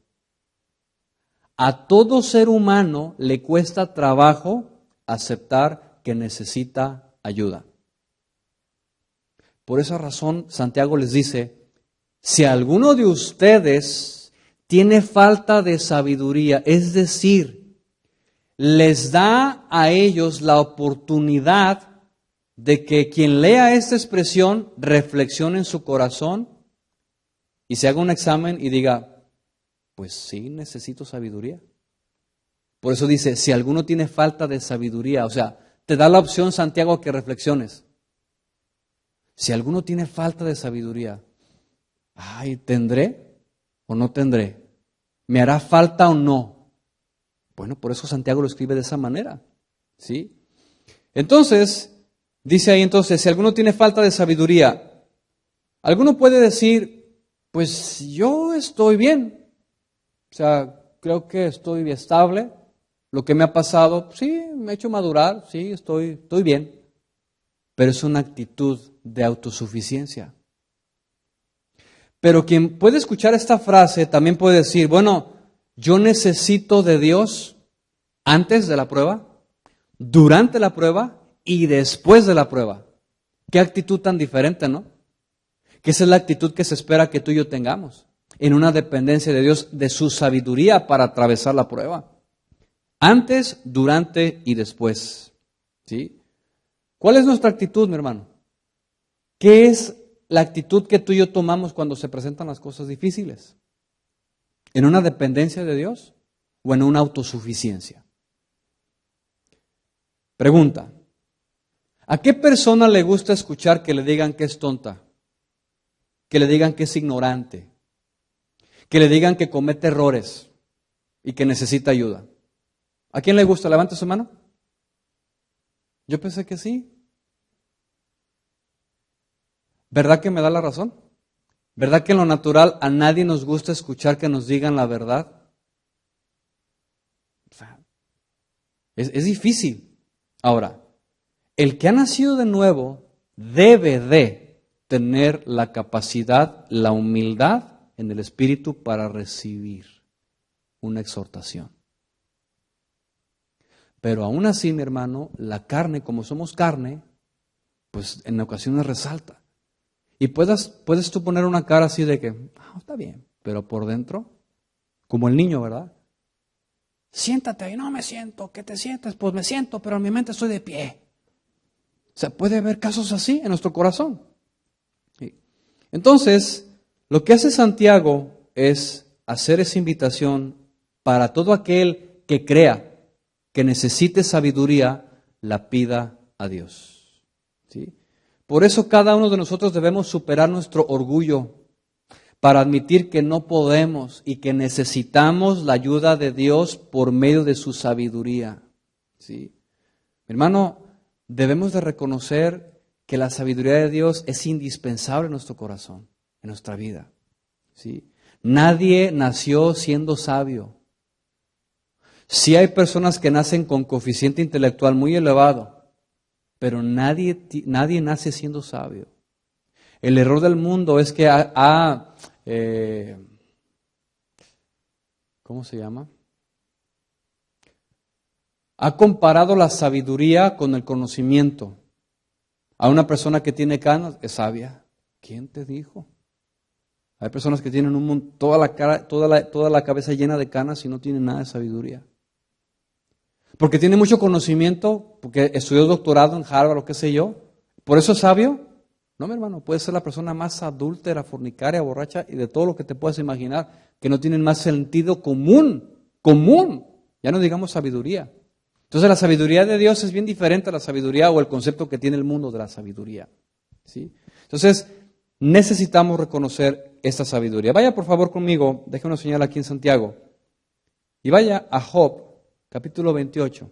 A todo ser humano le cuesta trabajo aceptar que necesita ayuda. Por esa razón, Santiago les dice, si alguno de ustedes tiene falta de sabiduría, es decir, les da a ellos la oportunidad de que quien lea esta expresión reflexione en su corazón y se haga un examen y diga, pues sí, necesito sabiduría. Por eso dice, si alguno tiene falta de sabiduría, o sea, te da la opción, Santiago, que reflexiones. Si alguno tiene falta de sabiduría, ay, ¿tendré o no tendré? ¿Me hará falta o no? Bueno, por eso Santiago lo escribe de esa manera, ¿sí? Entonces, dice ahí entonces, si alguno tiene falta de sabiduría, alguno puede decir, pues yo estoy bien, o sea, creo que estoy estable, lo que me ha pasado, sí, me ha hecho madurar, sí, estoy bien, pero es una actitud de autosuficiencia. Pero quien puede escuchar esta frase también puede decir, bueno, yo necesito de Dios antes de la prueba, durante la prueba y después de la prueba. Qué actitud tan diferente, ¿no? Que esa es la actitud que se espera que tú y yo tengamos, en una dependencia de Dios, de su sabiduría para atravesar la prueba. Antes, durante y después. ¿Sí? ¿Cuál es nuestra actitud, mi hermano? ¿Qué es la actitud que tú y yo tomamos cuando se presentan las cosas difíciles? ¿En una dependencia de Dios o en una autosuficiencia? Pregunta, ¿a qué persona le gusta escuchar que le digan que es tonta? Que le digan que es ignorante? Que le digan que comete errores y que necesita ayuda? ¿A quién le gusta? Levante su mano. Yo pensé que sí. ¿Verdad que me da la razón? ¿Verdad que en lo natural a nadie nos gusta escuchar que nos digan la verdad? O sea, es difícil. Ahora, el que ha nacido de nuevo debe de tener la capacidad, la humildad en el espíritu para recibir una exhortación. Pero aún así, mi hermano, la carne, como somos carne, pues en ocasiones resalta. Y puedes tú poner una cara así de que, está bien, pero por dentro, como el niño, ¿verdad? Siéntate, y no me siento, que te sientes, pues me siento, pero en mi mente estoy de pie. O sea, puede haber casos así en nuestro corazón. Sí. Entonces, lo que hace Santiago es hacer esa invitación para todo aquel que crea que necesite sabiduría, la pida a Dios. ¿Sí? Por eso cada uno de nosotros debemos superar nuestro orgullo para admitir que no podemos y que necesitamos la ayuda de Dios por medio de su sabiduría. ¿Sí? Hermano, debemos de reconocer que la sabiduría de Dios es indispensable en nuestro corazón, en nuestra vida. ¿Sí? Nadie nació siendo sabio. Sí hay personas que nacen con coeficiente intelectual muy elevado, pero nadie nace siendo sabio. El error del mundo es que ¿cómo se llama? Ha comparado la sabiduría con el conocimiento. A una persona que tiene canas es sabia. ¿Quién te dijo? Hay personas que tienen toda la cabeza llena de canas y no tienen nada de sabiduría. Porque tiene mucho conocimiento, porque estudió doctorado en Harvard o qué sé yo. ¿Por eso es sabio? No, mi hermano, puede ser la persona más adúltera, fornicaria, borracha y de todo lo que te puedas imaginar, que no tienen más sentido común, ya no digamos sabiduría. Entonces la sabiduría de Dios es bien diferente a la sabiduría o el concepto que tiene el mundo de la sabiduría. ¿Sí? Entonces necesitamos reconocer esta sabiduría. Vaya por favor conmigo, deje una señal aquí en Santiago, y vaya a Job, capítulo 28.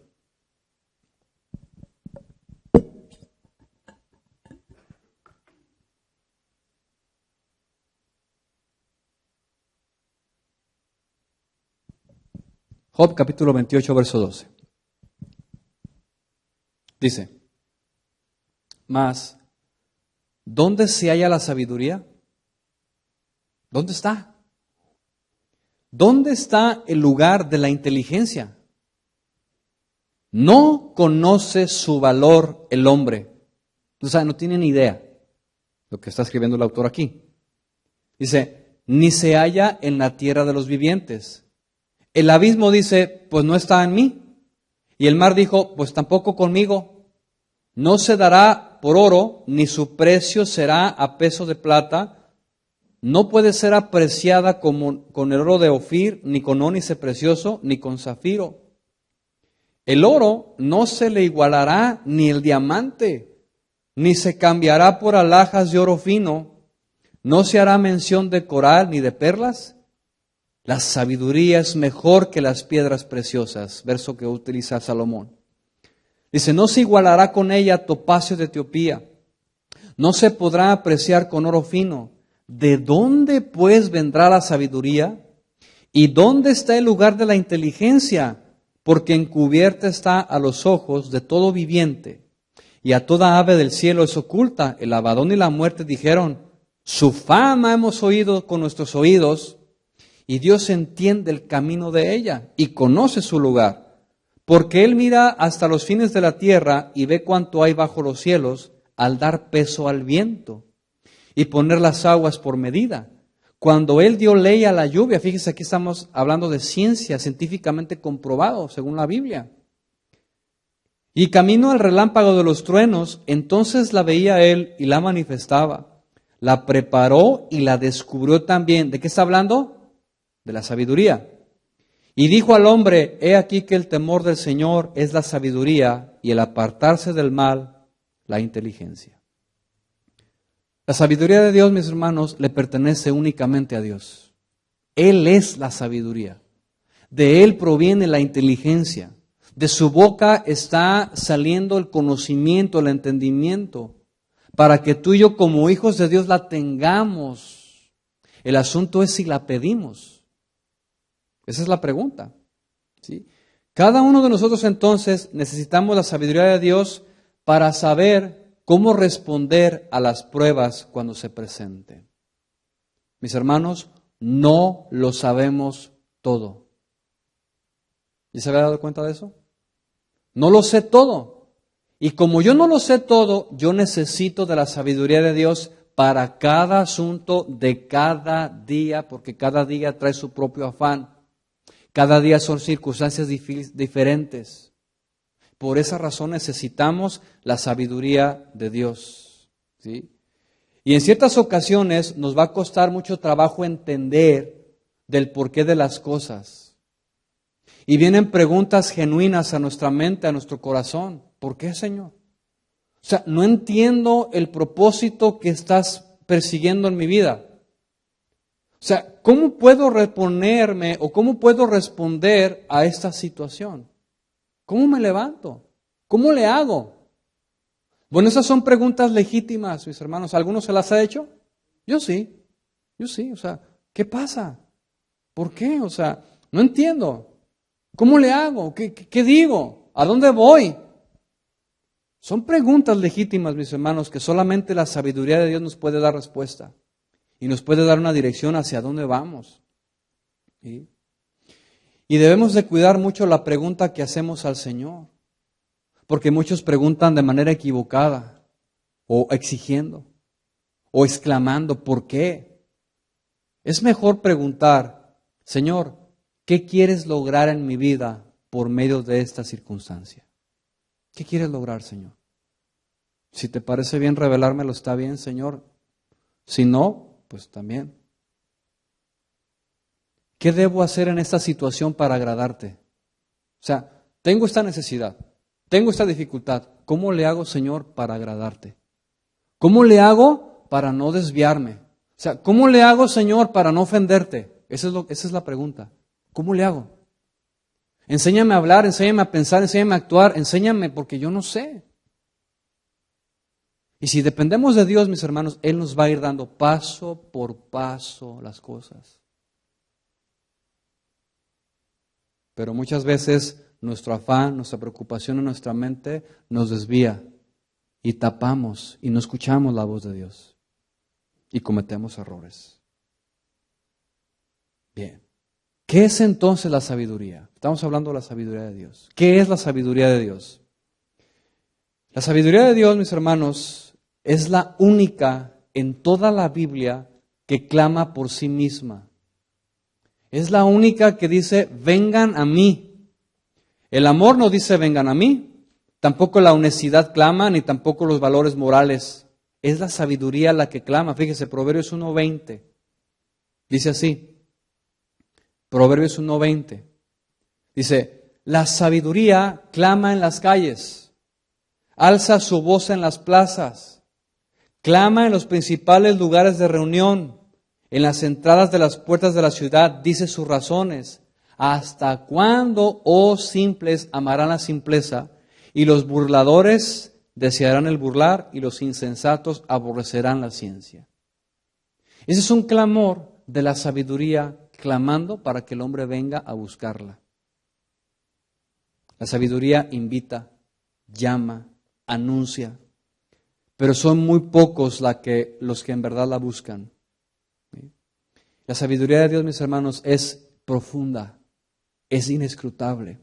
Job capítulo 28, verso 12. Dice, mas, ¿dónde se halla la sabiduría? ¿Dónde está? ¿Dónde está el lugar de la inteligencia? No conoce su valor el hombre. O sea, no tiene ni idea lo que está escribiendo el autor aquí. Dice, ni se halla en la tierra de los vivientes. El abismo dice, pues no está en mí. Y el mar dijo, pues tampoco conmigo. No se dará por oro, ni su precio será a peso de plata. No puede ser apreciada como con el oro de Ofir, ni con ónice precioso, ni con zafiro. El oro no se le igualará ni el diamante, ni se cambiará por alhajas de oro fino. No se hará mención de coral ni de perlas. La sabiduría es mejor que las piedras preciosas, verso que utiliza Salomón. Dice, no se igualará con ella topacio de Etiopía, no se podrá apreciar con oro fino. ¿De dónde pues vendrá la sabiduría? ¿Y dónde está el lugar de la inteligencia? Porque encubierta está a los ojos de todo viviente, y a toda ave del cielo es oculta. El Abadón y la muerte dijeron, su fama hemos oído con nuestros oídos, y Dios entiende el camino de ella y conoce su lugar. Porque Él mira hasta los fines de la tierra y ve cuánto hay bajo los cielos al dar peso al viento y poner las aguas por medida. Cuando Él dio ley a la lluvia, fíjese, aquí estamos hablando de ciencia científicamente comprobado según la Biblia. Y camino al relámpago de los truenos, entonces la veía Él y la manifestaba. La preparó y la descubrió también. ¿De qué está hablando? De la sabiduría. Y dijo al hombre, he aquí que el temor del Señor es la sabiduría y el apartarse del mal, la inteligencia. La sabiduría de Dios, mis hermanos, le pertenece únicamente a Dios. Él es la sabiduría. De Él proviene la inteligencia. De su boca está saliendo el conocimiento, el entendimiento, para que tú y yo como hijos de Dios la tengamos. El asunto es si la pedimos. Esa es la pregunta. ¿Sí? Cada uno de nosotros entonces necesitamos la sabiduría de Dios para saber cómo responder a las pruebas cuando se presenten. Mis hermanos, no lo sabemos todo. ¿Ya se había dado cuenta de eso? No lo sé todo. Y como yo no lo sé todo, yo necesito de la sabiduría de Dios para cada asunto de cada día, porque cada día trae su propio afán. Cada día son circunstancias diferentes. Por esa razón necesitamos la sabiduría de Dios, ¿sí? Y en ciertas ocasiones nos va a costar mucho trabajo entender del porqué de las cosas. Y vienen preguntas genuinas a nuestra mente, a nuestro corazón. ¿Por qué, Señor? O sea, no entiendo el propósito que estás persiguiendo en mi vida. O sea, ¿cómo puedo reponerme o cómo puedo responder a esta situación? ¿Cómo me levanto? ¿Cómo le hago? Bueno, esas son preguntas legítimas, mis hermanos. ¿Alguno se las ha hecho? Yo sí. O sea, ¿qué pasa? ¿Por qué? O sea, no entiendo. ¿Cómo le hago? ¿Qué digo? ¿A dónde voy? Son preguntas legítimas, mis hermanos, que solamente la sabiduría de Dios nos puede dar respuesta y nos puede dar una dirección hacia dónde vamos. ¿Sí? Y debemos de cuidar mucho la pregunta que hacemos al Señor, porque muchos preguntan de manera equivocada, o exigiendo, o exclamando, ¿por qué? Es mejor preguntar, Señor, ¿qué quieres lograr en mi vida por medio de esta circunstancia? ¿Qué quieres lograr, Señor? Si te parece bien revelármelo, está bien, Señor. Si no, pues también. ¿Qué debo hacer en esta situación para agradarte? O sea, tengo esta necesidad, tengo esta dificultad. ¿Cómo le hago, Señor, para agradarte? ¿Cómo le hago para no desviarme? O sea, ¿cómo le hago, Señor, para no ofenderte? Esa es la pregunta. ¿Cómo le hago? Enséñame a hablar, enséñame a pensar, enséñame a actuar, enséñame porque yo no sé. Y si dependemos de Dios, mis hermanos, Él nos va a ir dando paso por paso las cosas. Pero muchas veces nuestro afán, nuestra preocupación en nuestra mente nos desvía y tapamos y no escuchamos la voz de Dios y cometemos errores. Bien. ¿Qué es entonces la sabiduría? Estamos hablando de la sabiduría de Dios. ¿Qué es la sabiduría de Dios? La sabiduría de Dios, mis hermanos, es la única en toda la Biblia que clama por sí misma. Es la única que dice, vengan a mí. El amor no dice, vengan a mí. Tampoco la honestidad clama, ni tampoco los valores morales. Es la sabiduría la que clama. Fíjese, Proverbios 1:20. Dice así. Proverbios 1:20. Dice, la sabiduría clama en las calles, alza su voz en las plazas, clama en los principales lugares de reunión, en las entradas de las puertas de la ciudad, dice sus razones. ¿Hasta cuándo, oh simples, amarán la simpleza? Y los burladores desearán el burlar, y los insensatos aborrecerán la ciencia. Ese es un clamor de la sabiduría, clamando para que el hombre venga a buscarla. La sabiduría invita, llama, anuncia, pero son muy pocos los que en verdad la buscan. La sabiduría de Dios, mis hermanos, es profunda, es inescrutable.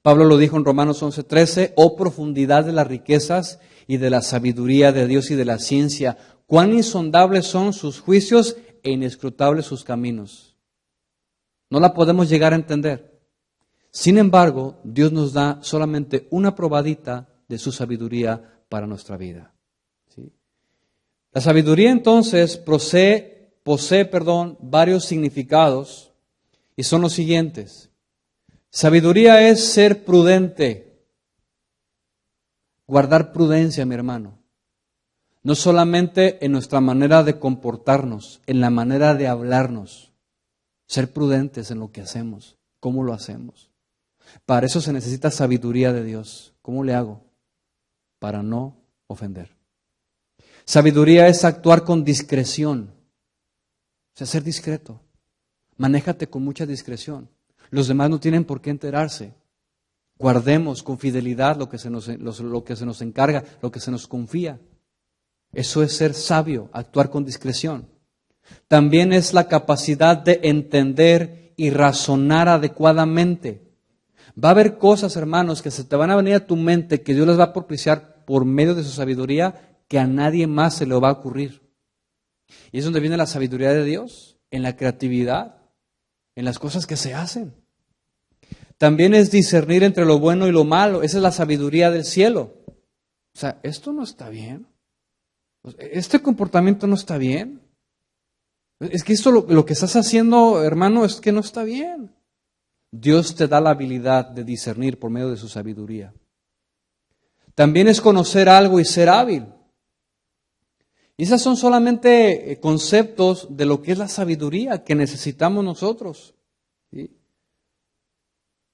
Pablo lo dijo en Romanos 11:13, oh profundidad de las riquezas y de la sabiduría de Dios y de la ciencia, cuán insondables son sus juicios e inescrutables sus caminos. No la podemos llegar a entender. Sin embargo, Dios nos da solamente una probadita de su sabiduría para nuestra vida. ¿Sí? La sabiduría entonces posee varios significados y son los siguientes. Sabiduría es ser prudente, guardar prudencia, mi hermano. No solamente en nuestra manera de comportarnos, en la manera de hablarnos. Ser prudentes en lo que hacemos, cómo lo hacemos. Para eso se necesita sabiduría de Dios. ¿Cómo le hago? Para no ofender. Sabiduría es actuar con discreción. O sea, ser discreto. Manéjate con mucha discreción. Los demás no tienen por qué enterarse. Guardemos con fidelidad lo que se nos encarga, lo que se nos confía. Eso es ser sabio, actuar con discreción. También es la capacidad de entender y razonar adecuadamente. Va a haber cosas, hermanos, que se te van a venir a tu mente que Dios les va a propiciar por medio de su sabiduría que a nadie más se le va a ocurrir. Y es donde viene la sabiduría de Dios, en la creatividad, en las cosas que se hacen. También es discernir entre lo bueno y lo malo. Esa es la sabiduría del cielo. O sea, esto no está bien. Este comportamiento no está bien. Es que esto lo que estás haciendo, hermano, es que no está bien. Dios te da la habilidad de discernir por medio de su sabiduría. También es conocer algo y ser hábil. Y esos son solamente conceptos de lo que es la sabiduría que necesitamos nosotros. ¿Sí?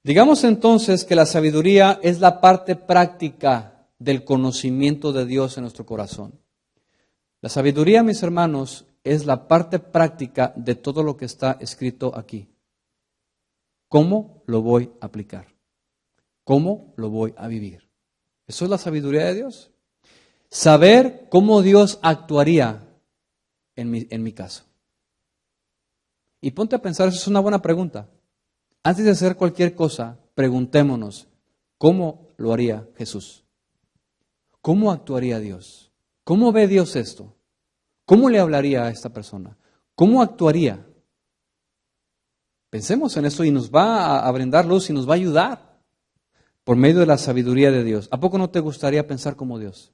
Digamos entonces que la sabiduría es la parte práctica del conocimiento de Dios en nuestro corazón. La sabiduría, mis hermanos, es la parte práctica de todo lo que está escrito aquí. ¿Cómo lo voy a aplicar? ¿Cómo lo voy a vivir? Eso es la sabiduría de Dios. Saber cómo Dios actuaría en mi caso. Y ponte a pensar, eso es una buena pregunta. Antes de hacer cualquier cosa, preguntémonos, ¿cómo lo haría Jesús? ¿Cómo actuaría Dios? ¿Cómo ve Dios esto? ¿Cómo le hablaría a esta persona? ¿Cómo actuaría? Pensemos en eso y nos va a brindar luz y nos va a ayudar por medio de la sabiduría de Dios. ¿A poco no te gustaría pensar como Dios?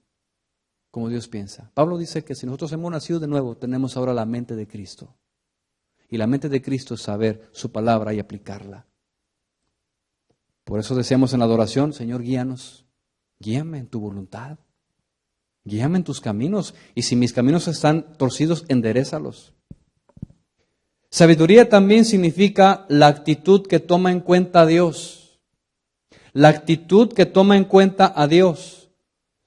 Como Dios piensa. Pablo dice que si nosotros hemos nacido de nuevo, tenemos ahora la mente de Cristo. Y la mente de Cristo es saber su palabra y aplicarla. Por eso decíamos en la adoración, Señor, guíanos, guíame en tu voluntad, guíame en tus caminos, y si mis caminos están torcidos, enderézalos. Sabiduría también significa la actitud que toma en cuenta a Dios. La actitud que toma en cuenta a Dios.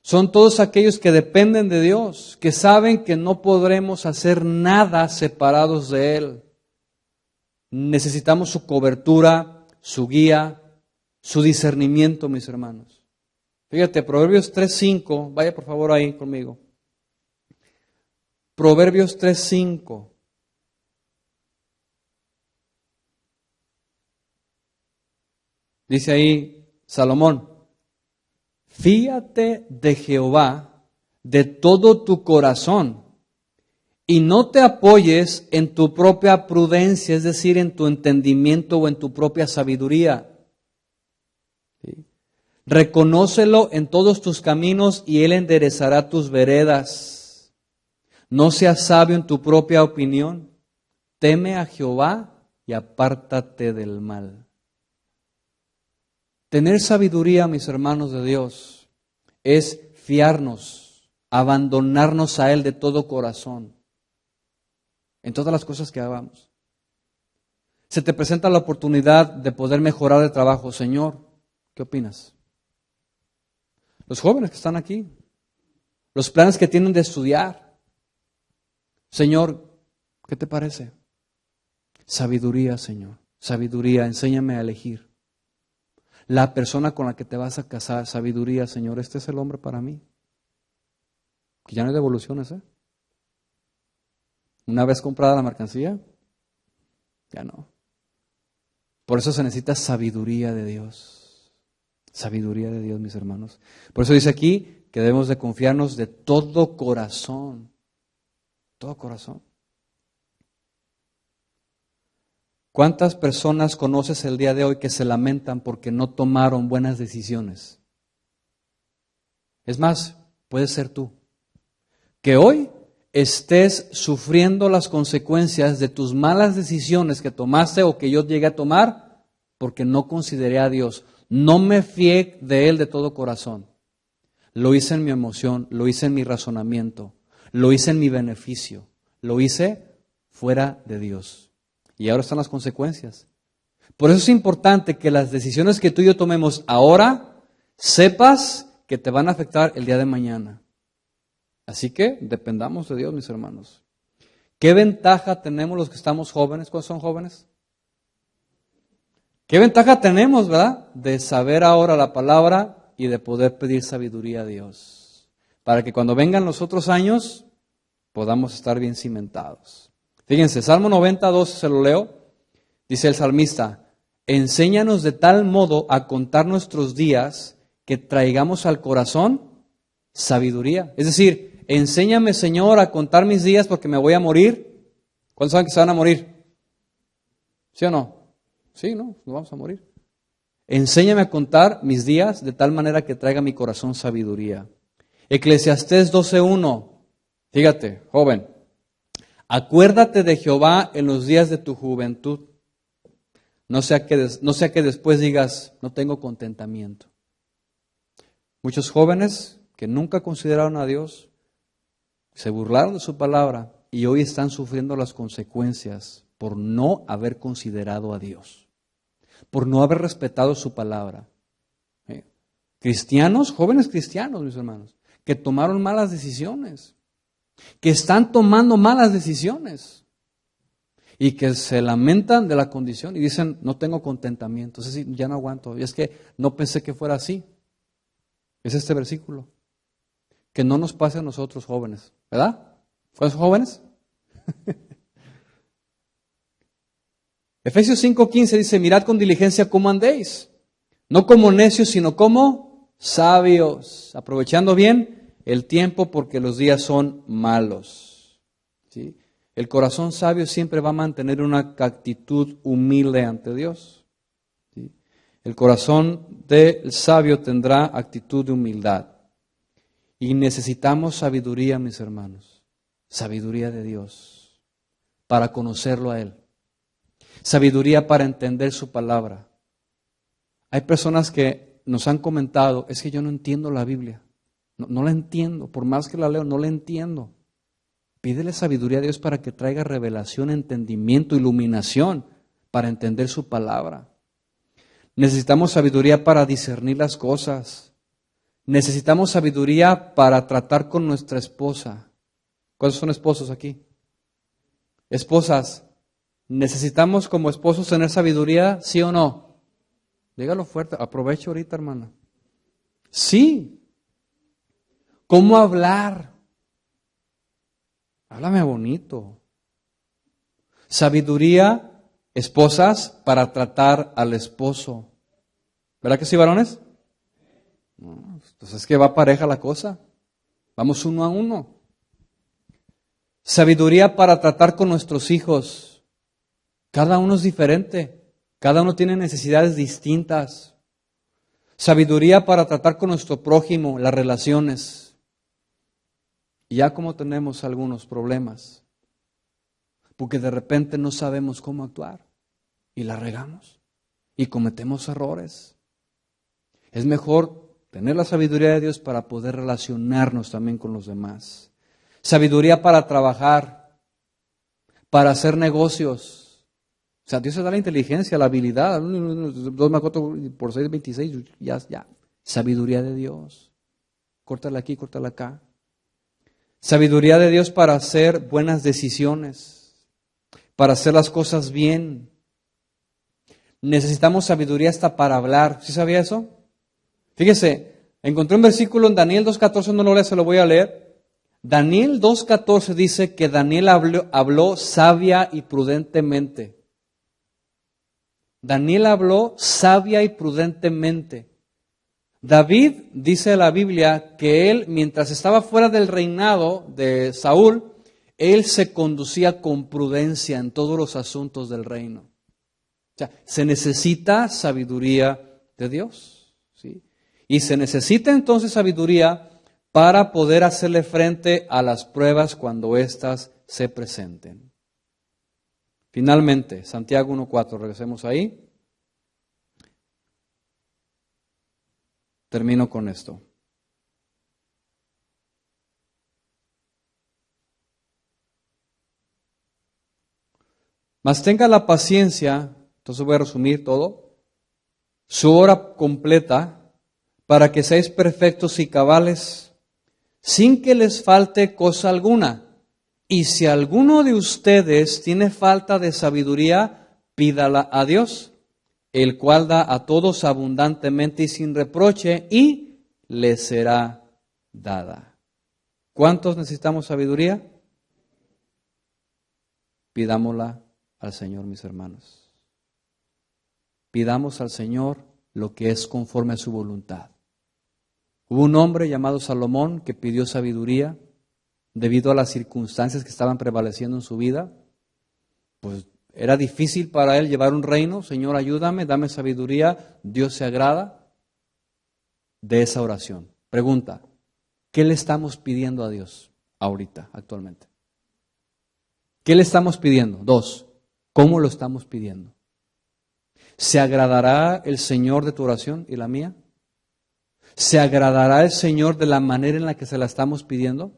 Son todos aquellos que dependen de Dios, que saben que no podremos hacer nada separados de Él. Necesitamos su cobertura, su guía, su discernimiento, mis hermanos. Fíjate, Proverbios 3:5, vaya por favor ahí conmigo. Proverbios 3:5. Dice ahí Salomón, fíate de Jehová de todo tu corazón y no te apoyes en tu propia prudencia, es decir, en tu entendimiento o en tu propia sabiduría. ¿Sí? Reconócelo en todos tus caminos y Él enderezará tus veredas. No seas sabio en tu propia opinión. Teme a Jehová y apártate del mal. Tener sabiduría, mis hermanos de Dios, es fiarnos, abandonarnos a Él de todo corazón, en todas las cosas que hagamos. Se te presenta la oportunidad de poder mejorar el trabajo. Señor, ¿qué opinas? Los jóvenes que están aquí, los planes que tienen de estudiar. Señor, ¿qué te parece? Sabiduría, Señor, sabiduría, enséñame a elegir. La persona con la que te vas a casar, sabiduría, Señor, este es el hombre para mí. Que ya no hay devoluciones, ¿eh? Una vez comprada la mercancía, ya no. Por eso se necesita sabiduría de Dios. Sabiduría de Dios, mis hermanos. Por eso dice aquí que debemos de confiarnos de todo corazón. Todo corazón. ¿Cuántas personas conoces el día de hoy que se lamentan porque no tomaron buenas decisiones? Es más, puede ser tú. Que hoy estés sufriendo las consecuencias de tus malas decisiones que tomaste o que yo llegué a tomar porque no consideré a Dios. No me fié de Él de todo corazón. Lo hice en mi emoción, lo hice en mi razonamiento, lo hice en mi beneficio, lo hice fuera de Dios. Y ahora están las consecuencias. Por eso es importante que las decisiones que tú y yo tomemos ahora, sepas que te van a afectar el día de mañana. Así que dependamos de Dios, mis hermanos. ¿Qué ventaja tenemos los que estamos jóvenes? ¿Cuántos son jóvenes? ¿Qué ventaja tenemos, verdad? De saber ahora la palabra y de poder pedir sabiduría a Dios. Para que cuando vengan los otros años, podamos estar bien cimentados. Fíjense, Salmo 90:12 se lo leo. Dice el salmista, enséñanos de tal modo a contar nuestros días que traigamos al corazón sabiduría. Es decir, enséñame, Señor, a contar mis días porque me voy a morir. ¿Cuántos saben que se van a morir? ¿Sí o no? Sí, no, nos vamos a morir. Enséñame a contar mis días de tal manera que traiga a mi corazón sabiduría. Eclesiastés 12:1. Fíjate, joven. Acuérdate de Jehová en los días de tu juventud. No sea que después digas, no tengo contentamiento. Muchos jóvenes que nunca consideraron a Dios, se burlaron de su palabra y hoy están sufriendo las consecuencias por no haber considerado a Dios, por no haber respetado su palabra. Cristianos, jóvenes cristianos, mis hermanos, que tomaron malas decisiones, que están tomando malas decisiones y que se lamentan de la condición y dicen, no tengo contentamiento, es decir, ya no aguanto, y es que no pensé que fuera así. Es este versículo. Que no nos pase a nosotros jóvenes, ¿verdad? ¿Cuántos jóvenes? Efesios 5:15 dice, mirad con diligencia cómo andéis, no como necios, sino como sabios, aprovechando bien el tiempo porque los días son malos. ¿Sí? El corazón sabio siempre va a mantener una actitud humilde ante Dios. ¿Sí? El corazón del sabio tendrá actitud de humildad. Y necesitamos sabiduría, mis hermanos, sabiduría de Dios, para conocerlo a Él, sabiduría para entender su palabra. Hay personas que nos han comentado, es que yo no entiendo la Biblia, no la entiendo, por más que la leo, no la entiendo. Pídele sabiduría a Dios para que traiga revelación, entendimiento, iluminación, para entender su palabra. Necesitamos sabiduría para discernir las cosas. Necesitamos sabiduría para tratar con nuestra esposa. ¿Cuántos son esposos aquí? Esposas, ¿necesitamos como esposos tener sabiduría, sí o no? Dígalo fuerte, aprovecho ahorita, hermana. Sí. ¿Cómo hablar? Háblame bonito. Sabiduría, esposas, para tratar al esposo. ¿Verdad que sí, varones? Entonces es que va pareja la cosa. Vamos uno a uno. Sabiduría para tratar con nuestros hijos. Cada uno es diferente. Cada uno tiene necesidades distintas. Sabiduría para tratar con nuestro prójimo, las relaciones. Y ya como tenemos algunos problemas, porque de repente no sabemos cómo actuar y la regamos y cometemos errores. Es mejor tener la sabiduría de Dios para poder relacionarnos también con los demás. Sabiduría para trabajar, para hacer negocios. O sea, Dios te da la inteligencia, la habilidad. 2 más 4 por 6, 26, ya. Sabiduría de Dios. Córtala aquí, córtala acá. Sabiduría de Dios para hacer buenas decisiones, para hacer las cosas bien. Necesitamos sabiduría hasta para hablar. ¿Sí sabía eso? Fíjese, encontré un versículo en Daniel 2:14, no lo leo, se lo voy a leer. Daniel 2:14 dice que Daniel habló sabia y prudentemente. Daniel habló sabia y prudentemente. David dice en la Biblia que él, mientras estaba fuera del reinado de Saúl, él se conducía con prudencia en todos los asuntos del reino. O sea, se necesita sabiduría de Dios, ¿sí? Y se necesita entonces sabiduría para poder hacerle frente a las pruebas cuando éstas se presenten. Finalmente, Santiago 1:4, regresemos ahí. Termino con esto. Mas tenga la paciencia, entonces voy a resumir todo, su hora completa, para que seáis perfectos y cabales, sin que les falte cosa alguna. Y si alguno de ustedes tiene falta de sabiduría, pídala a Dios, el cual da a todos abundantemente y sin reproche, y les será dada. ¿Cuántos necesitamos sabiduría? Pidámosla al Señor, mis hermanos. pidamos al Señor lo que es conforme a su voluntad. Hubo un hombre llamado Salomón que pidió sabiduría debido a las circunstancias que estaban prevaleciendo en su vida. Pues era difícil para él llevar un reino. Señor, ayúdame, dame sabiduría. Dios se agrada de esa oración. Pregunta, ¿qué le estamos pidiendo a Dios ahorita, actualmente? ¿Qué le estamos pidiendo? 2, ¿cómo lo estamos pidiendo? ¿Se agradará el Señor de tu oración y la mía? ¿Se agradará el Señor de la manera en la que se la estamos pidiendo?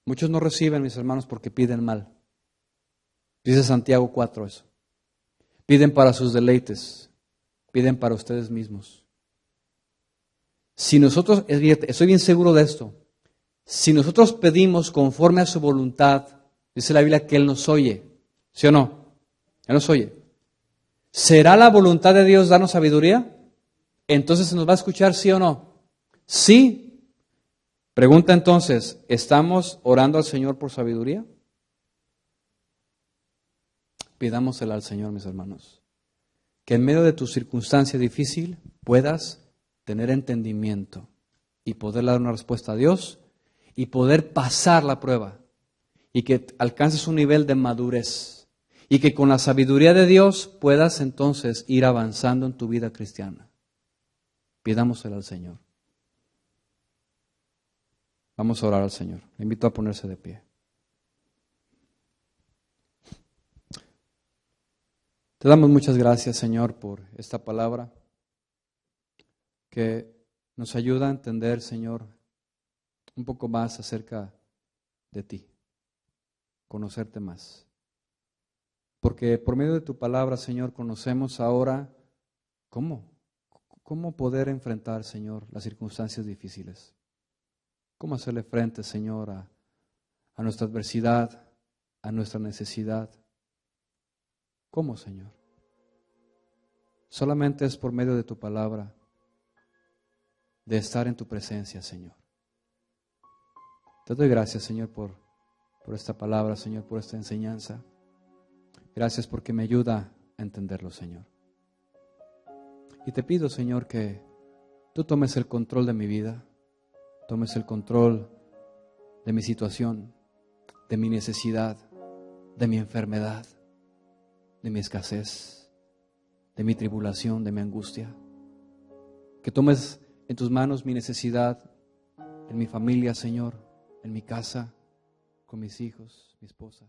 Muchos no reciben, mis hermanos, porque piden mal. Dice Santiago 4 eso. Piden para sus deleites, piden para ustedes mismos. Si nosotros, estoy bien seguro de esto, si nosotros pedimos conforme a su voluntad, dice la Biblia que Él nos oye, ¿sí o no? Él nos oye. ¿Será la voluntad de Dios darnos sabiduría? Entonces ¿se nos va a escuchar sí o no? Sí. Pregunta entonces, ¿estamos orando al Señor por sabiduría? Pidámosela al Señor, mis hermanos. Que en medio de tu circunstancia difícil puedas tener entendimiento y poder dar una respuesta a Dios y poder pasar la prueba y que alcances un nivel de madurez y que con la sabiduría de Dios puedas entonces ir avanzando en tu vida cristiana. Pidámosela al Señor. Vamos a orar al Señor. Le invito a ponerse de pie. Te damos muchas gracias, Señor, por esta palabra que nos ayuda a entender, Señor, un poco más acerca de ti, conocerte más. Porque por medio de tu palabra, Señor, conocemos ahora cómo poder enfrentar, Señor, las circunstancias difíciles. Cómo hacerle frente, Señor, a nuestra adversidad, a nuestra necesidad. ¿Cómo, Señor? Solamente es por medio de tu palabra, de estar en tu presencia, Señor. Te doy gracias, Señor, por esta palabra, Señor, por esta enseñanza. Gracias porque me ayuda a entenderlo, Señor. Y te pido, Señor, que tú tomes el control de mi vida, tomes el control de mi situación, de mi necesidad, de mi enfermedad, de mi escasez, de mi tribulación, de mi angustia. Que tomes en tus manos mi necesidad en mi familia, Señor, en mi casa, con mis hijos, mi esposa.